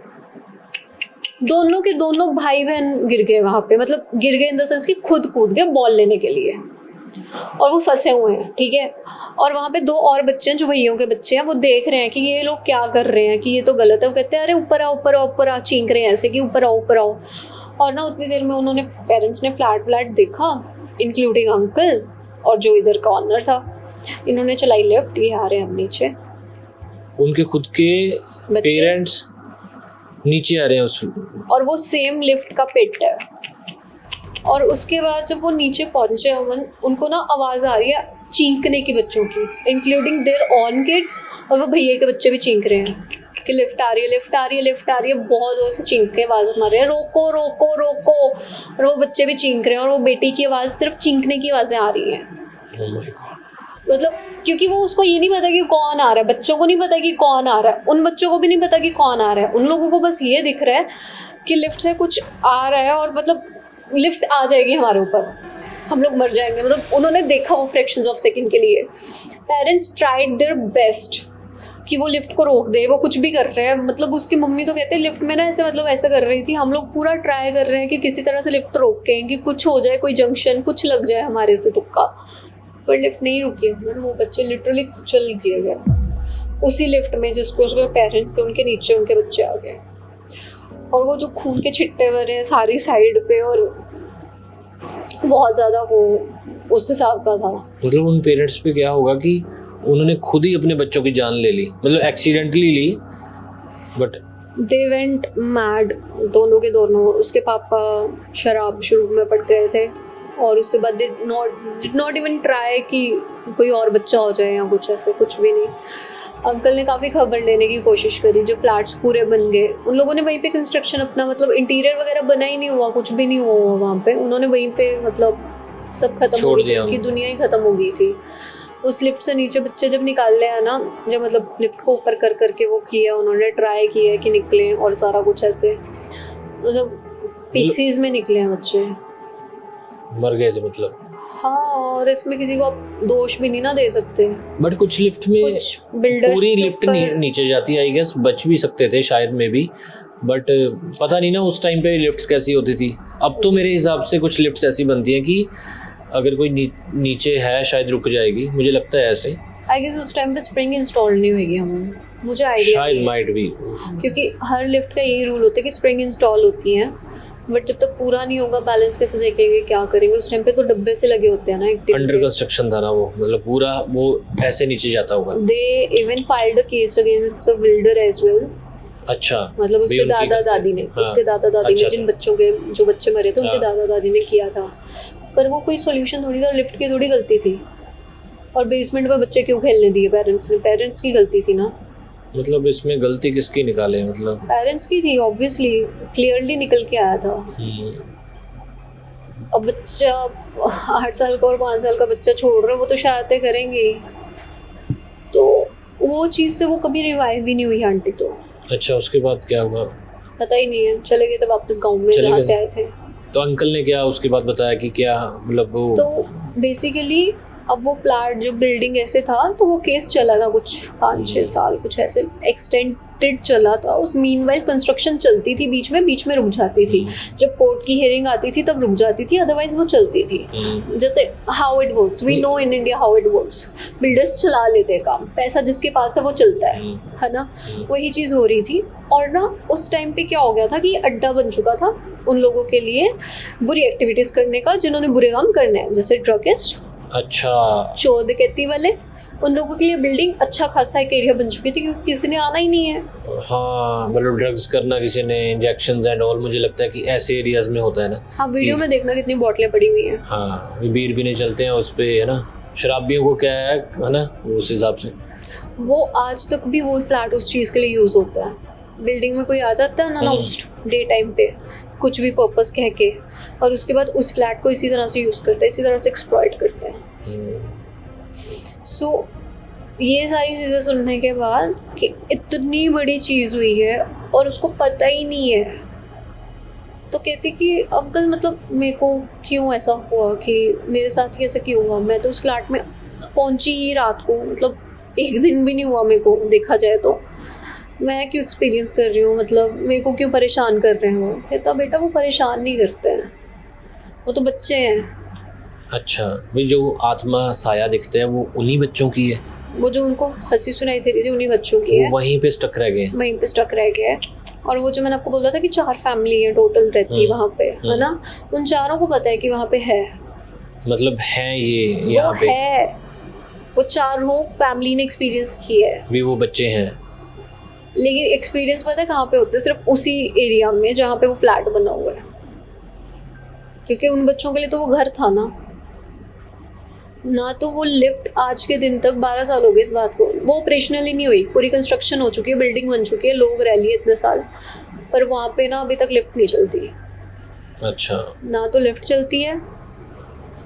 दोनों के दोनों भाई बहन गिर गए वहाँ पे, मतलब गिर गए इन द सेंस कि खुद कूद गए बॉल लेने के लिए और वो फंसे हुए हैं, ठीक है। और वहाँ पे 2 और बच्चे हैं जो भैयों के बच्चे हैं, वो देख रहे हैं कि ये लोग क्या कर रहे हैं, कि ये तो गलत है। वो कहते हैं अरे ऊपर आओ ऊपर आओ ऊपर आओ, चीख रहे हैं ऐसे कि ऊपर आओ ऊपर आओ। और ना उतनी देर में उन्होंने पेरेंट्स ने फ्लैट देखा, इंक्लूडिंग अंकल और जो इधर का ऑनर था। इन्होंने चलाई लिफ्ट, ये आ रहे हैं हम नीचे। उनके खुद के पेरेंट्स नीचे आ रहे हैं उस, और वो सेम लिफ्ट का पिट है। और उसके बाद जब वो नीचे पहुंचे अमन, उनको ना आवाज़ आ रही है चींकने की बच्चों की, इंक्लूडिंग देयर ऑन किड्स, और वो भैया के बच्चे भी चींक रहे हैं कि लिफ्ट आ रही है, लिफ्ट आ रही है, लिफ्ट आ रही है। बहुत जोर से चींक के आवाज़ मार रहे हैं, रोको रोको रोको। और वो बच्चे भी चींक रहे हैं, और वो बेटी की आवाज़, सिर्फ चींकने की आवाज़ें आ रही हैं। oh my God. मतलब क्योंकि वो उसको ये नहीं पता कि कौन आ रहा है, बच्चों को नहीं पता कि कौन आ रहा है, उन बच्चों को भी नहीं पता कि कौन आ रहा है। उन लोगों को बस ये दिख रहा है कि लिफ्ट से कुछ आ रहा है, और मतलब लिफ्ट आ जाएगी हमारे ऊपर, हम लोग मर जाएंगे। मतलब उन्होंने देखा वो फ्रैक्शंस ऑफ सेकंड के लिए। पेरेंट्स ट्राइड देयर बेस्ट कि वो लिफ्ट को रोक दे, वो कुछ भी कर रहे हैं। मतलब उसकी मम्मी तो कहते हैं लिफ्ट में ना ऐसे, मतलब ऐसा कर रही थी, हम लोग पूरा ट्राई कर रहे हैं कि किसी तरह से लिफ्ट रोकें, कि कुछ हो जाए, कोई जंक्शन कुछ लग जाए हमारे से तुक्का, पर लिफ्ट नहीं रुकी। वो बच्चे लिटरली कुचल दिए गए उसी लिफ्ट में जिसको उसके पेरेंट्स थे, उनके नीचे उनके बच्चे आ गए। और वो जो खून के छिट्टे बने हैं सारी साइड पे, और बहुत ज़्यादा वो उस हिसाब का था। मतलब उन पेरेंट्स पे क्या होगा कि उन्होंने खुद ही अपने बच्चों की जान ले ली, मतलब एक्सीडेंटली ली, बट दे वेंट मैड, दोनों के दोनों। उसके पापा शराब शुरू में पड़ गए थे, और उसके बाद डिड नॉट इवन ट्राई कि कोई और बच्चा हो जाए या कुछ ऐसे, कुछ भी नहीं। अंकल ने काफ़ी खबर लेने की कोशिश करी, जो फ्लैट्स पूरे बन गए उन लोगों ने वहीं पे कंस्ट्रक्शन अपना, मतलब इंटीरियर वगैरह बना ही नहीं हुआ, कुछ भी नहीं हुआ वहाँ पे। उन्होंने वहीं पे मतलब सब खत्म हो गई थी, उनकी दुनिया ही खत्म हो गई थी। उस लिफ्ट से नीचे बच्चे जब निकाल ले हैं ना, जब मतलब लिफ्ट को ऊपर कर करके वो किया, उन्होंने ट्राई किया है कि निकलें, और सारा कुछ ऐसे मतलब पीसीज में निकले हैं बच्चे, मर गए थे मतलब। हाँ, और इसमें किसी को आप दोष भी नहीं ना दे सकते। बट कुछ लिफ्ट में कुछ बिल्डर्स पूरी लिफ्ट नीचे जाती है, आई गेस बच भी सकते थे शायद में भी, बट पता नहीं ना उस टाइम पे लिफ्ट्स कैसी होती थी। अब तो मेरे हिसाब से कुछ लिफ्ट्स ऐसी बनती हैं कि अगर कोई नीचे है शायद रुक जाएगी, मुझे लगता है ऐसे। आई गेस उस टाइम पे स्प्रिंग इंस्टॉल नहीं होगी हमें, मुझे आइडिया शायद माइट भी, क्योंकि हर लिफ्ट का यही रूल होता है कि स्प्रिंग इंस्टॉल होती हैं, बट जब तक पूरा नहीं होगा बैलेंस कैसे देखेंगे, क्या करेंगे। उस टाइम पे तो डब्बे से लगे होते हैं ना, अंडर कंस्ट्रक्शन था ना वो, मतलब पूरा वो ऐसे नीचे जाता होगा। They even filed a case against a builder as well. अच्छा, मतलब उसके दादा दादी ने, हाँ, उसके दादा दादी अच्छा, ने जिन बच्चों के जो बच्चे मरे थे, उनके हाँ, दादा दादी ने किया था। पर वो कोई सॉल्यूशन थोड़ी था, लिफ्ट की थोड़ी गलती थी। और बेसमेंट में बच्चे क्यों खेलने दिए पेरेंट्स ने, पेरेंट्स की गलती थी ना। मतलब इसमें गलती किसकी निकाले, मतलब पेरेंट्स की थी, ऑब्वियसली क्लियरली निकल के आया था। अब बच्चा 8 साल का और 5 साल का बच्चा छोड़ रहे हो, वो तो शरारतें करेंगे ही। तो वो चीज़ से वो कभी रिवाइव भी नहीं हुई आंटी तो। अच्छा, उसके बाद क्या हुआ पता ही नहीं है, चले गए थे वापस गाँव में जहाँ से आए थे। तो अंकल ने क्या उसके बाद बताया कि क्या मतलब वो, तो बेसिकली अब वो फ्लैट जो बिल्डिंग ऐसे था, तो वो केस चला था कुछ 5-6 साल, कुछ ऐसे एक्सटेंडेड चला था। उस मीनवाइल कंस्ट्रक्शन चलती थी, बीच में रुक जाती थी। जब कोर्ट की हियरिंग आती थी तब रुक जाती थी, अदरवाइज वो चलती थी। जैसे how it works, we know in India how it works. Builders चला लेते हैं काम, पैसा जिसके पास है वो चलता है ना। वही चीज़ हो रही थी। और ना उस टाइम पे क्या हो गया था कि अड्डा बन चुका था उन लोगों के लिए बुरी एक्टिविटीज़ करने का, जिन्होंने बुरे काम करने हैं, जैसे ड्रगिस्ट, अच्छा, चोर डकैती वाले। उन लोगों के लिए बिल्डिंग अच्छा खासा एक एरिया बन चुकी थी, क्योंकि किसी ने आना ही नहीं है। हाँ, मतलब ड्रग्स करना किसी ने, इंजेक्शंस एंड ऑल, मुझे लगता है कि ऐसे एरियाज में होता है ना। हाँ, वीडियो में देखना कितनी बोतलें पड़ी हुई हैं। हाँ, बीर भी नहीं चलते हैं उस पे, है ना। शराबियों को क्या है ना, उस हिसाब से वो आज तक भी वो फ्लैट उस चीज़ के लिए यूज़ होता है। बिल्डिंग में कोई आ जाता है अनअनाउंस्ड डे टाइम पे, कुछ भी पर्पस कह के, और उसके बाद उस फ्लैट को इसी तरह से यूज़ करता है, इसी तरह से एक्सप्लॉइट करता है। सो ये सारी चीज़ें सुनने के बाद कि इतनी बड़ी चीज़ हुई है और उसको पता ही नहीं है, तो कहती कि अंकल मतलब मेरे को क्यों ऐसा हुआ, कि मेरे साथ ही ऐसा क्यों हुआ। मैं तो उस फ्लैट में पहुंची ही रात को, मतलब एक दिन भी नहीं हुआ मेरे को, देखा जाए तो मैं क्यों एक्सपीरियंस कर रही हूँ, मतलब मेरे को क्यों परेशान कर रहे हैं। वो कहता बेटा वो परेशान नहीं करते हैं, वो तो बच्चे हैं। अच्छा, भाई जो आत्मा साया दिखते हैं वो उन्हीं बच्चों की है, वो जो उनको हंसी सुनाई दे रही थी उन्हीं बच्चों की है। वहीं पे स्टक रह गए, वहीं पे स्टक रह गया है। और वो जो मैंने आपको बोला था कि 4 फैमिली है टोटल रहती है वहाँ पे, है ना, उन चारों को पता है कि वहाँ पे है, मतलब है ये यहाँ पे है, वो चारों फैमिली ने एक्सपीरियंस किया है। भी वो बच्चे हैं। लेकिन एक्सपीरियंस पता है कहाँ पे होता है? सिर्फ उसी एरिया में जहाँ पे वो फ्लैट बना हुआ है, क्योंकि उन बच्चों के लिए तो वो घर था ना तो वो लिफ्ट आज के दिन तक 12 साल हो गए इस बात को, वो ऑपरेशनल ही नहीं हुई। पूरी कंस्ट्रक्शन हो चुकी है, बिल्डिंग बन चुकी है, लोग रह लिए इतने साल, पर वहाँ पे ना अभी तक लिफ्ट नहीं चलती। अच्छा। ना तो लिफ्ट चलती है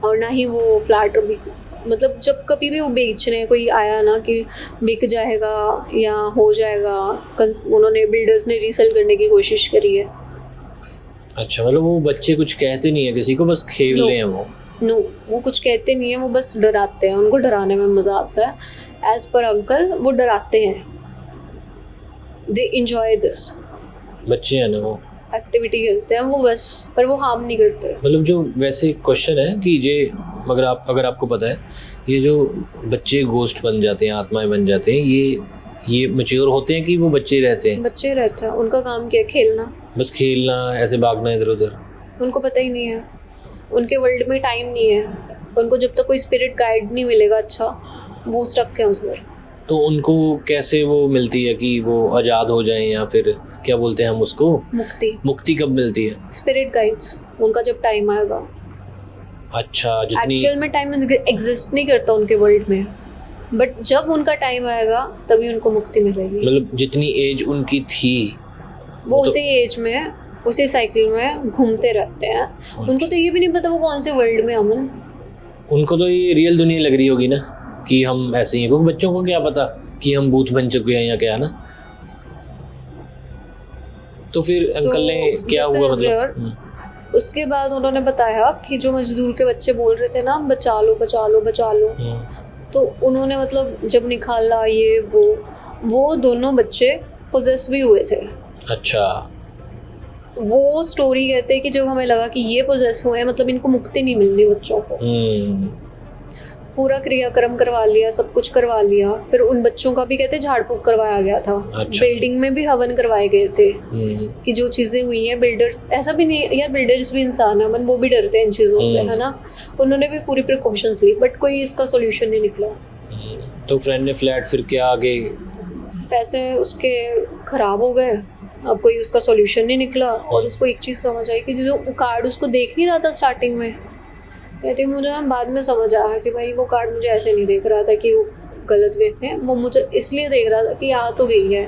और ना ही वो फ्लैट अभी, मतलब जब कभी भी वो बेचने कोई आया ना कि बिक जाएगा या हो जाएगा, उन्होंने बिल्डर्स ने रीसेल करने की कोशिश करी है। अच्छा, मतलब वो बच्चे कुछ कहते नहीं है किसी को, बस खेल No. रहे हैं वो। नो वो कुछ कहते नहीं है, वो बस डराते हैं, उनको डराने में मज़ा आता है। एज पर अंकल वो डराते हैं, दे इंजॉय दिस बच्चे हैं ना वो, एक्टिविटी करते हैं वो बस, पर वो हार्म नहीं करते। मतलब जो वैसे क्वेश्चन है कि ये अगर आपको पता है, ये जो बच्चे गोस्ट बन जाते हैं, आत्माएं बन जाते हैं, ये मैच्योर होते हैं कि वो बच्चे ही रहते हैं? बच्चे रहते हैं, उनका काम क्या है? खेलना, बस खेलना, ऐसे भागना इधर उधर। उनको पता ही नहीं है, उनके वर्ल्ड में टाइम नहीं है, उनको जब तक कोई स्पिरिट गाइड नहीं मिलेगा अच्छा, वो स्टक है उधर। तो उनको कैसे वो मिलती है कि वो आज़ाद हो जाएं, या फिर क्या बोलते हैं हम उसको, मुक्ति कब मिलती है? स्पिरिट गाइड्स, उनका जब टाइम आएगा। अच्छा, जितनी एक्चुअल में टाइम एग्जिस्ट नहीं करता उनके वर्ल्ड में, बट जब उनका टाइम आएगा तभी उनको मुक्ति मिलेगी। मतलब जितनी एज उनकी थी वो तो, उसी एज में उसी साइकिल में घूमते रहते हैं। उनको तो ये भी नहीं पता वो कौन से वर्ल्ड में, अमन। उनको तो ये रियल दुनिया लग रही होगी ना कि हम ऐसे ही हैं, क्योंकि बच्चों को क्या पता कि हम भूत बन चुके हैं या क्या, है ना? तो फिर अंकल ने क्या हुआ, मतलब उसके बाद उन्होंने बताया कि जो मजदूर के बच्चे बोल रहे थे ना बचा लो बचा लो बचा लो, तो उन्होंने मतलब जब निकाला ये वो दोनों बच्चे पोजेस भी हुए थे। अच्छा। वो स्टोरी कहते हैं कि जब हमें लगा कि ये पोजेस हुए हैं, मतलब इनको मुक्ति नहीं मिलनी बच्चों को, पूरा क्रियाक्रम करवा लिया, सब कुछ करवा लिया, फिर उन बच्चों का भी कहते झाड़ फूक करवाया गया था। अच्छा। बिल्डिंग में भी हवन करवाए गए थे कि जो चीज़ें हुई हैं, बिल्डर्स ऐसा भी नहीं यार, बिल्डर्स भी इंसान है मन, वो भी डरते हैं इन चीज़ों से, है ना? उन्होंने भी पूरी प्रिकॉशंस ली, बट कोई इसका सोल्यूशन नहीं निकला। तो फ्रेंड ने फ्लैट फिर क्या आगे? पैसे उसके खराब हो गए, अब कोई उसका सोल्यूशन नहीं निकला। और उसको एक चीज़ समझ आई कि जो कार्ड उसको देख नहीं रहा था स्टार्टिंग में, कहती मुझे ना बाद में समझ आया कि भाई वो कार्ड मुझे ऐसे नहीं देख रहा था कि वो गलत वे में, वो मुझे इसलिए देख रहा था कि आ तो गई है,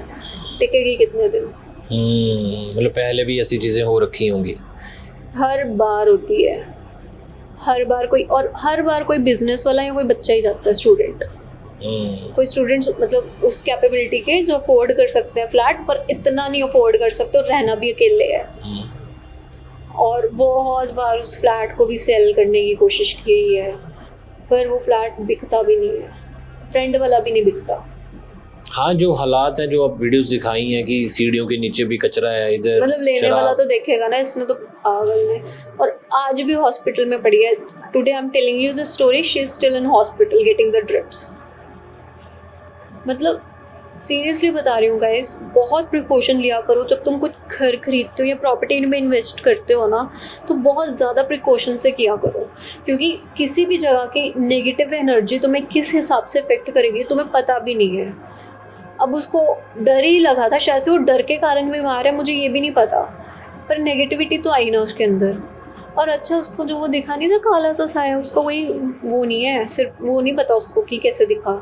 टिकेगी कितने दिन। मतलब पहले भी ऐसी चीज़ें हो रखी होंगी? हर बार होती है, हर बार कोई बिजनेस वाला या कोई बच्चा ही जाता है, स्टूडेंट, कोई स्टूडेंट्स मतलब उस कैपेबिलिटी के जो अफोर्ड कर सकते हैं फ्लैट, पर इतना नहीं अफोर्ड कर सकते और रहना भी अकेले है। और बहुत बार उस फ्लैट को भी सेल करने की कोशिश की है, पर वो फ्लैट बिकता भी नहीं है, फ्रेंड वाला भी नहीं बिकता। हाँ, जो हालात हैं, जो आप वीडियोस दिखाई हैं कि सीढ़ियों के नीचे भी कचरा है, इधर मतलब लेने वाला तो देखेगा ना, इसने तो पागल ने, और आज भी हॉस्पिटल में पड़ी है। Today I am telling you the story, she is still in hospital getting the drips. मतलब सीरियसली बता रही हूँ गाइस, बहुत प्रिकॉशन लिया करो जब तुम कुछ घर खरीदते हो या प्रॉपर्टी में इन्वेस्ट करते हो ना, तो बहुत ज़्यादा प्रिकॉशन से किया करो, क्योंकि किसी भी जगह की नेगेटिव एनर्जी तुम्हें किस हिसाब से इफेक्ट करेगी तुम्हें पता भी नहीं है। अब उसको डर ही लगा था, शायद से वो डर के कारण बीमार है, मुझे ये भी नहीं पता, पर नेगेटिविटी तो आई ना उसके अंदर। और अच्छा, उसको जो वो दिखा नहीं था काला सा साया, उसको कोई वो नहीं है, सिर्फ वो नहीं पता उसको कि कैसे दिखा,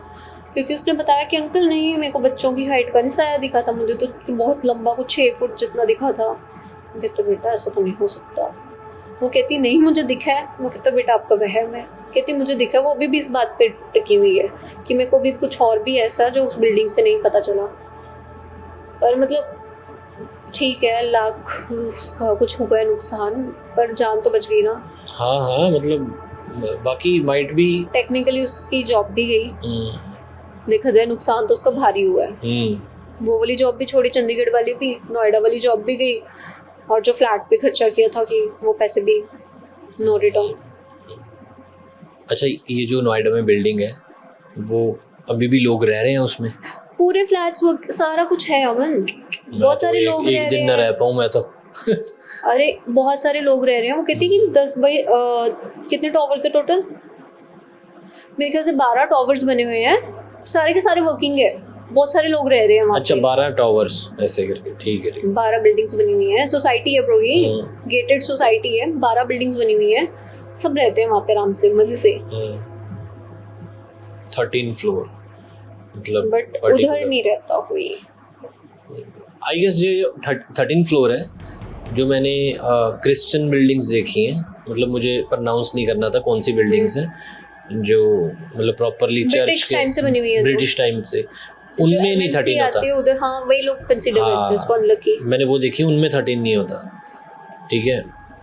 क्योंकि उसने बताया कि अंकल नहीं, मेरे को बच्चों की हाइट का नहीं साया दिखा था, मुझे तो बहुत लंबा, कुछ 6 फुट जितना दिखा था। मैं कहता बेटा ऐसा तो नहीं हो सकता। वो कहती नहीं मुझे दिखा है। मैं कहता बेटा आपका वहम है। कहती मुझे दिखा है। वो अभी भी इस बात पे टिकी हुई है कि मेरे को भी कुछ और भी ऐसा जो उस बिल्डिंग से नहीं पता चला। पर मतलब ठीक है, लाख उसका कुछ हुआ है नुकसान, पर जान तो बच गई ना। हाँ, मतलब बाकी माइट भी टेक्निकली उसकी जॉब भी गई, देखा जाए नुकसान तो उसका भारी हुआ है। वो वाली जॉब भी छोड़ी, चंडीगढ़ वाली भी, नोएडा वाली जॉब भी गई, और जो फ्लैट पे खर्चा किया था कि वो पैसे भी नो रिटर्न। अच्छा, ये जो नोएडा में बिल्डिंग है वो अभी भी लोग रह रहे हैं उसमें? पूरे फ्लैट्स वो सारा कुछ है अमन, बहुत सारे लोग रह रहे हैं। एक दिन न रह पाऊँ मैं तो। अरे बहुत सारे लोग रह रहे हैं। वो कहती कि 10 बाई कितने टॉवर्स है टोटल? मेरे ख्याल से 12 टॉवर्स बने हुए हैं, सारे के सारे वर्किंग है। बहुत सारे लोग रह रहे हैं वहाँ अच्छा पे। 12 टावर्स ऐसे करके, ठीक है ठीक है। 12 बिल्डिंग्स बनी हुई है, सोसाइटी है ब्रो, ये गेटेड सोसाइटी है, 12 बिल्डिंग्स बनी हुई है, सब रहते हैं वहाँ पे आराम से मजे से। 13 फ्लोर मतलब बट उधर नहीं रहता कोई। आई गेस ये 13 फ्लोर है। जो मैंने क्रिश्चियन बिल्डिंग्स देखी हैं, मतलब मुझे प्रोनाउंस नहीं करना था कौन सी बिल्डिंग्स हैं, जो मतलब प्रॉपरली चर्च ब्रिटिश टाइम से बनी हुई है, ब्रिटिश टाइम से, उनमें नहीं 13 होता। उधर हाँ वही लोग कंसीडर करते हैं इसको अनलकी। मैंने वो देखी, उनमें 13 नहीं होता, ठीक है।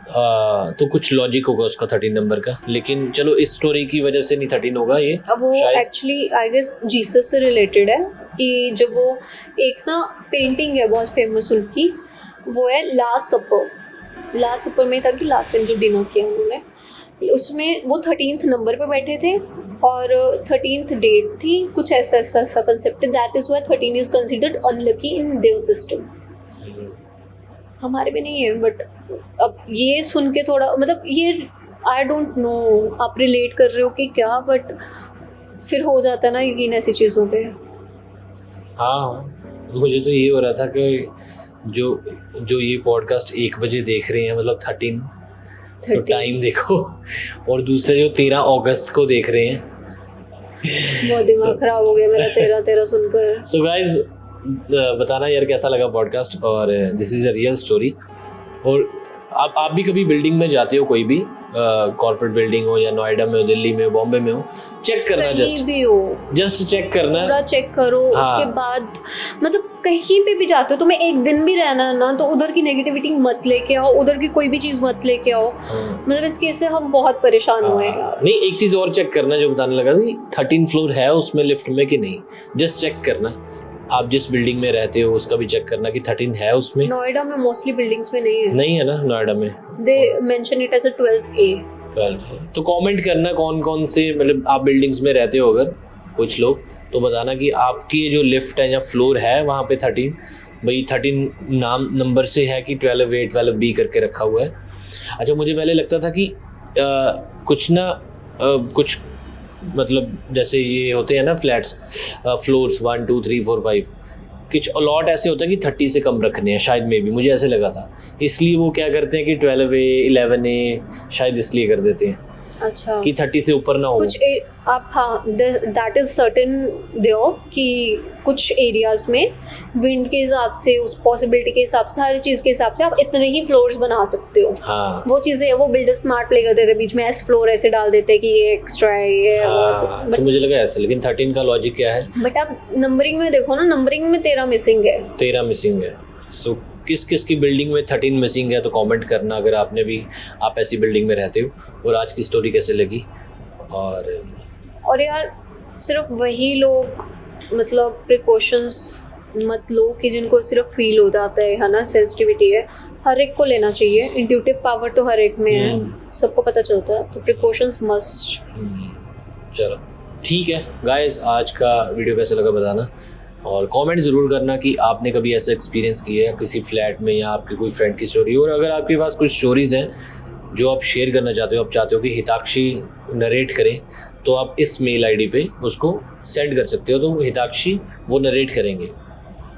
तो कुछ लॉजिक होगा उसका 13 नंबर का, लेकिन चलो इस स्टोरी की वजह से नहीं 13 होगा ये। अब वो एक्चुअली आई गेस जीसस से रिलेटेड है कि जब वो एक ना पेंटिंग है बहुत फेमस उनकी, वो है लास्ट सपर। लास्ट सपर में था कि लास्ट टाइम जो डिनर किया उन्होंने, उसमें वो 13th नंबर पे बैठे थे और 13th डेट थी, कुछ ऐसा कंसेप्ट है। That is why 13 is considered unlucky in their system. हमारे भी नहीं है, बट अब ये सुन के थोड़ा मतलब ये आई डोंट नो आप रिलेट कर रहे हो कि क्या, बट फिर हो जाता है ना यकीन ऐसी चीज़ों पे। हाँ मुझे तो ये हो रहा था कि जो ये पॉडकास्ट 1 बजे देख रहे हैं, मतलब 13 तो टाइम देखो, और दूसरे जो 13 अगस्त को देख रहे हैं। बहुत दिमाग खराब हो गया मेरा 13 सुनकर। सो गाइज बताना यार कैसा लगा पॉडकास्ट, और this is a real story. और आप भी कभी बिल्डिंग में जाते हो, कोई भी कॉर्पोरेट बिल्डिंग हो या नोएडा में हो, दिल्ली में हो, बॉम्बे में हो, चेक करना, कहीं भी हो जस्ट चेक करना, पूरा चेक करो। हाँ। उसके बाद मतलब कहीं पे भी जाते हो, तुम्हें एक दिन भी रहना है ना, तो उधर की नेगेटिविटी मत लेके आओ, उधर की कोई भी चीज़ मत लेके आओ। मतलब इस केस से हम बहुत परेशान हुए हैं यार। नहीं, एक चीज़ और चेक करना जो बताने लगा था, 13 फ्लोर है उसमें लिफ्ट में कि नहीं, जस्ट चेक करना। आप जिस बिल्डिंग में रहते हो उसका भी चेक करना कि 13 है उसमें। नोएडा में मोस्टली बिल्डिंग्स में नहीं है ना नोएडा में, they mention it as a 12A। 12 है। तो कमेंट करना कौन कौन से, मतलब आप बिल्डिंग्स में रहते हो अगर कुछ लोग, तो बताना कि आपकी जो लिफ्ट है या फ्लोर है वहाँ पे 13 भाई 13 नाम नंबर से है कि 12A 12B करके रखा हुआ है। अच्छा मुझे पहले लगता था कि कुछ ना कुछ मतलब जैसे ये होते हैं ना फ्लैट्स, फ्लोर्स 1 2 3 4 5, कुछ अलॉट ऐसे होता है कि 30 से कम रखने हैं शायद, में भी मुझे ऐसे लगा था, इसलिए वो क्या करते हैं कि 12A 11A शायद इसलिए कर देते हैं अच्छा कि 30 से ऊपर ना हो कुछ आप हाँ दैट इज सर्टेन देयर कि कुछ एरियाज में विंड के हिसाब से, उस पॉसिबिलिटी के हिसाब से, हर चीज़ के हिसाब से आप इतने ही फ्लोर्स बना सकते हो। हाँ वो चीज़ें वो बिल्डर स्मार्ट प्ले करते थे, बीच में एस फ्लोर ऐसे डाल देते कि ये एक्स्ट्रा है ये हाँ, तो मुझे लगा ऐसे, लेकिन 13 का लॉजिक क्या है? बट आप नंबरिंग में देखो ना, नंबरिंग में 13 मिसिंग है, 13 मिसिंग है। सो किस किस की बिल्डिंग में 13 मिसिंग है, तो कमेंट करना अगर आपने भी, आप ऐसी बिल्डिंग में रहते हो, और आज की स्टोरी कैसे लगी। और यार सिर्फ वही लोग मतलब प्रिकॉशंस मत लो कि जिनको सिर्फ फील हो जाता है ना, सेंसिटिविटी है, हर एक को लेना चाहिए। इंट्यूटिव पावर तो हर एक में है, सबको पता चलता है, तो प्रिकॉशंस मस्ट। चलो ठीक है गाइस, आज का वीडियो कैसा लगा बताना, और कमेंट ज़रूर करना कि आपने कभी ऐसा एक्सपीरियंस किया है किसी फ्लैट में, या आपकी कोई फ्रेंड की स्टोरी। और अगर आपके पास कुछ स्टोरीज़ हैं जो आप शेयर करना चाहते हो, आप चाहते हो कि हिताक्षी नरेट करें, तो आप इस मेल आईडी पे उसको सेंड कर सकते हो, तो हिताक्षी वो नरेट करेंगे।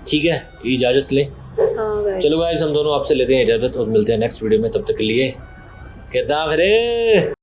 ठीक है, इजाज़त लें। हाँ गाइस, चलो गाइस, हम दोनों आपसे लेते हैं इजाज़त और मिलते हैं नेक्स्ट वीडियो में। तब तक के लिए कहता फिर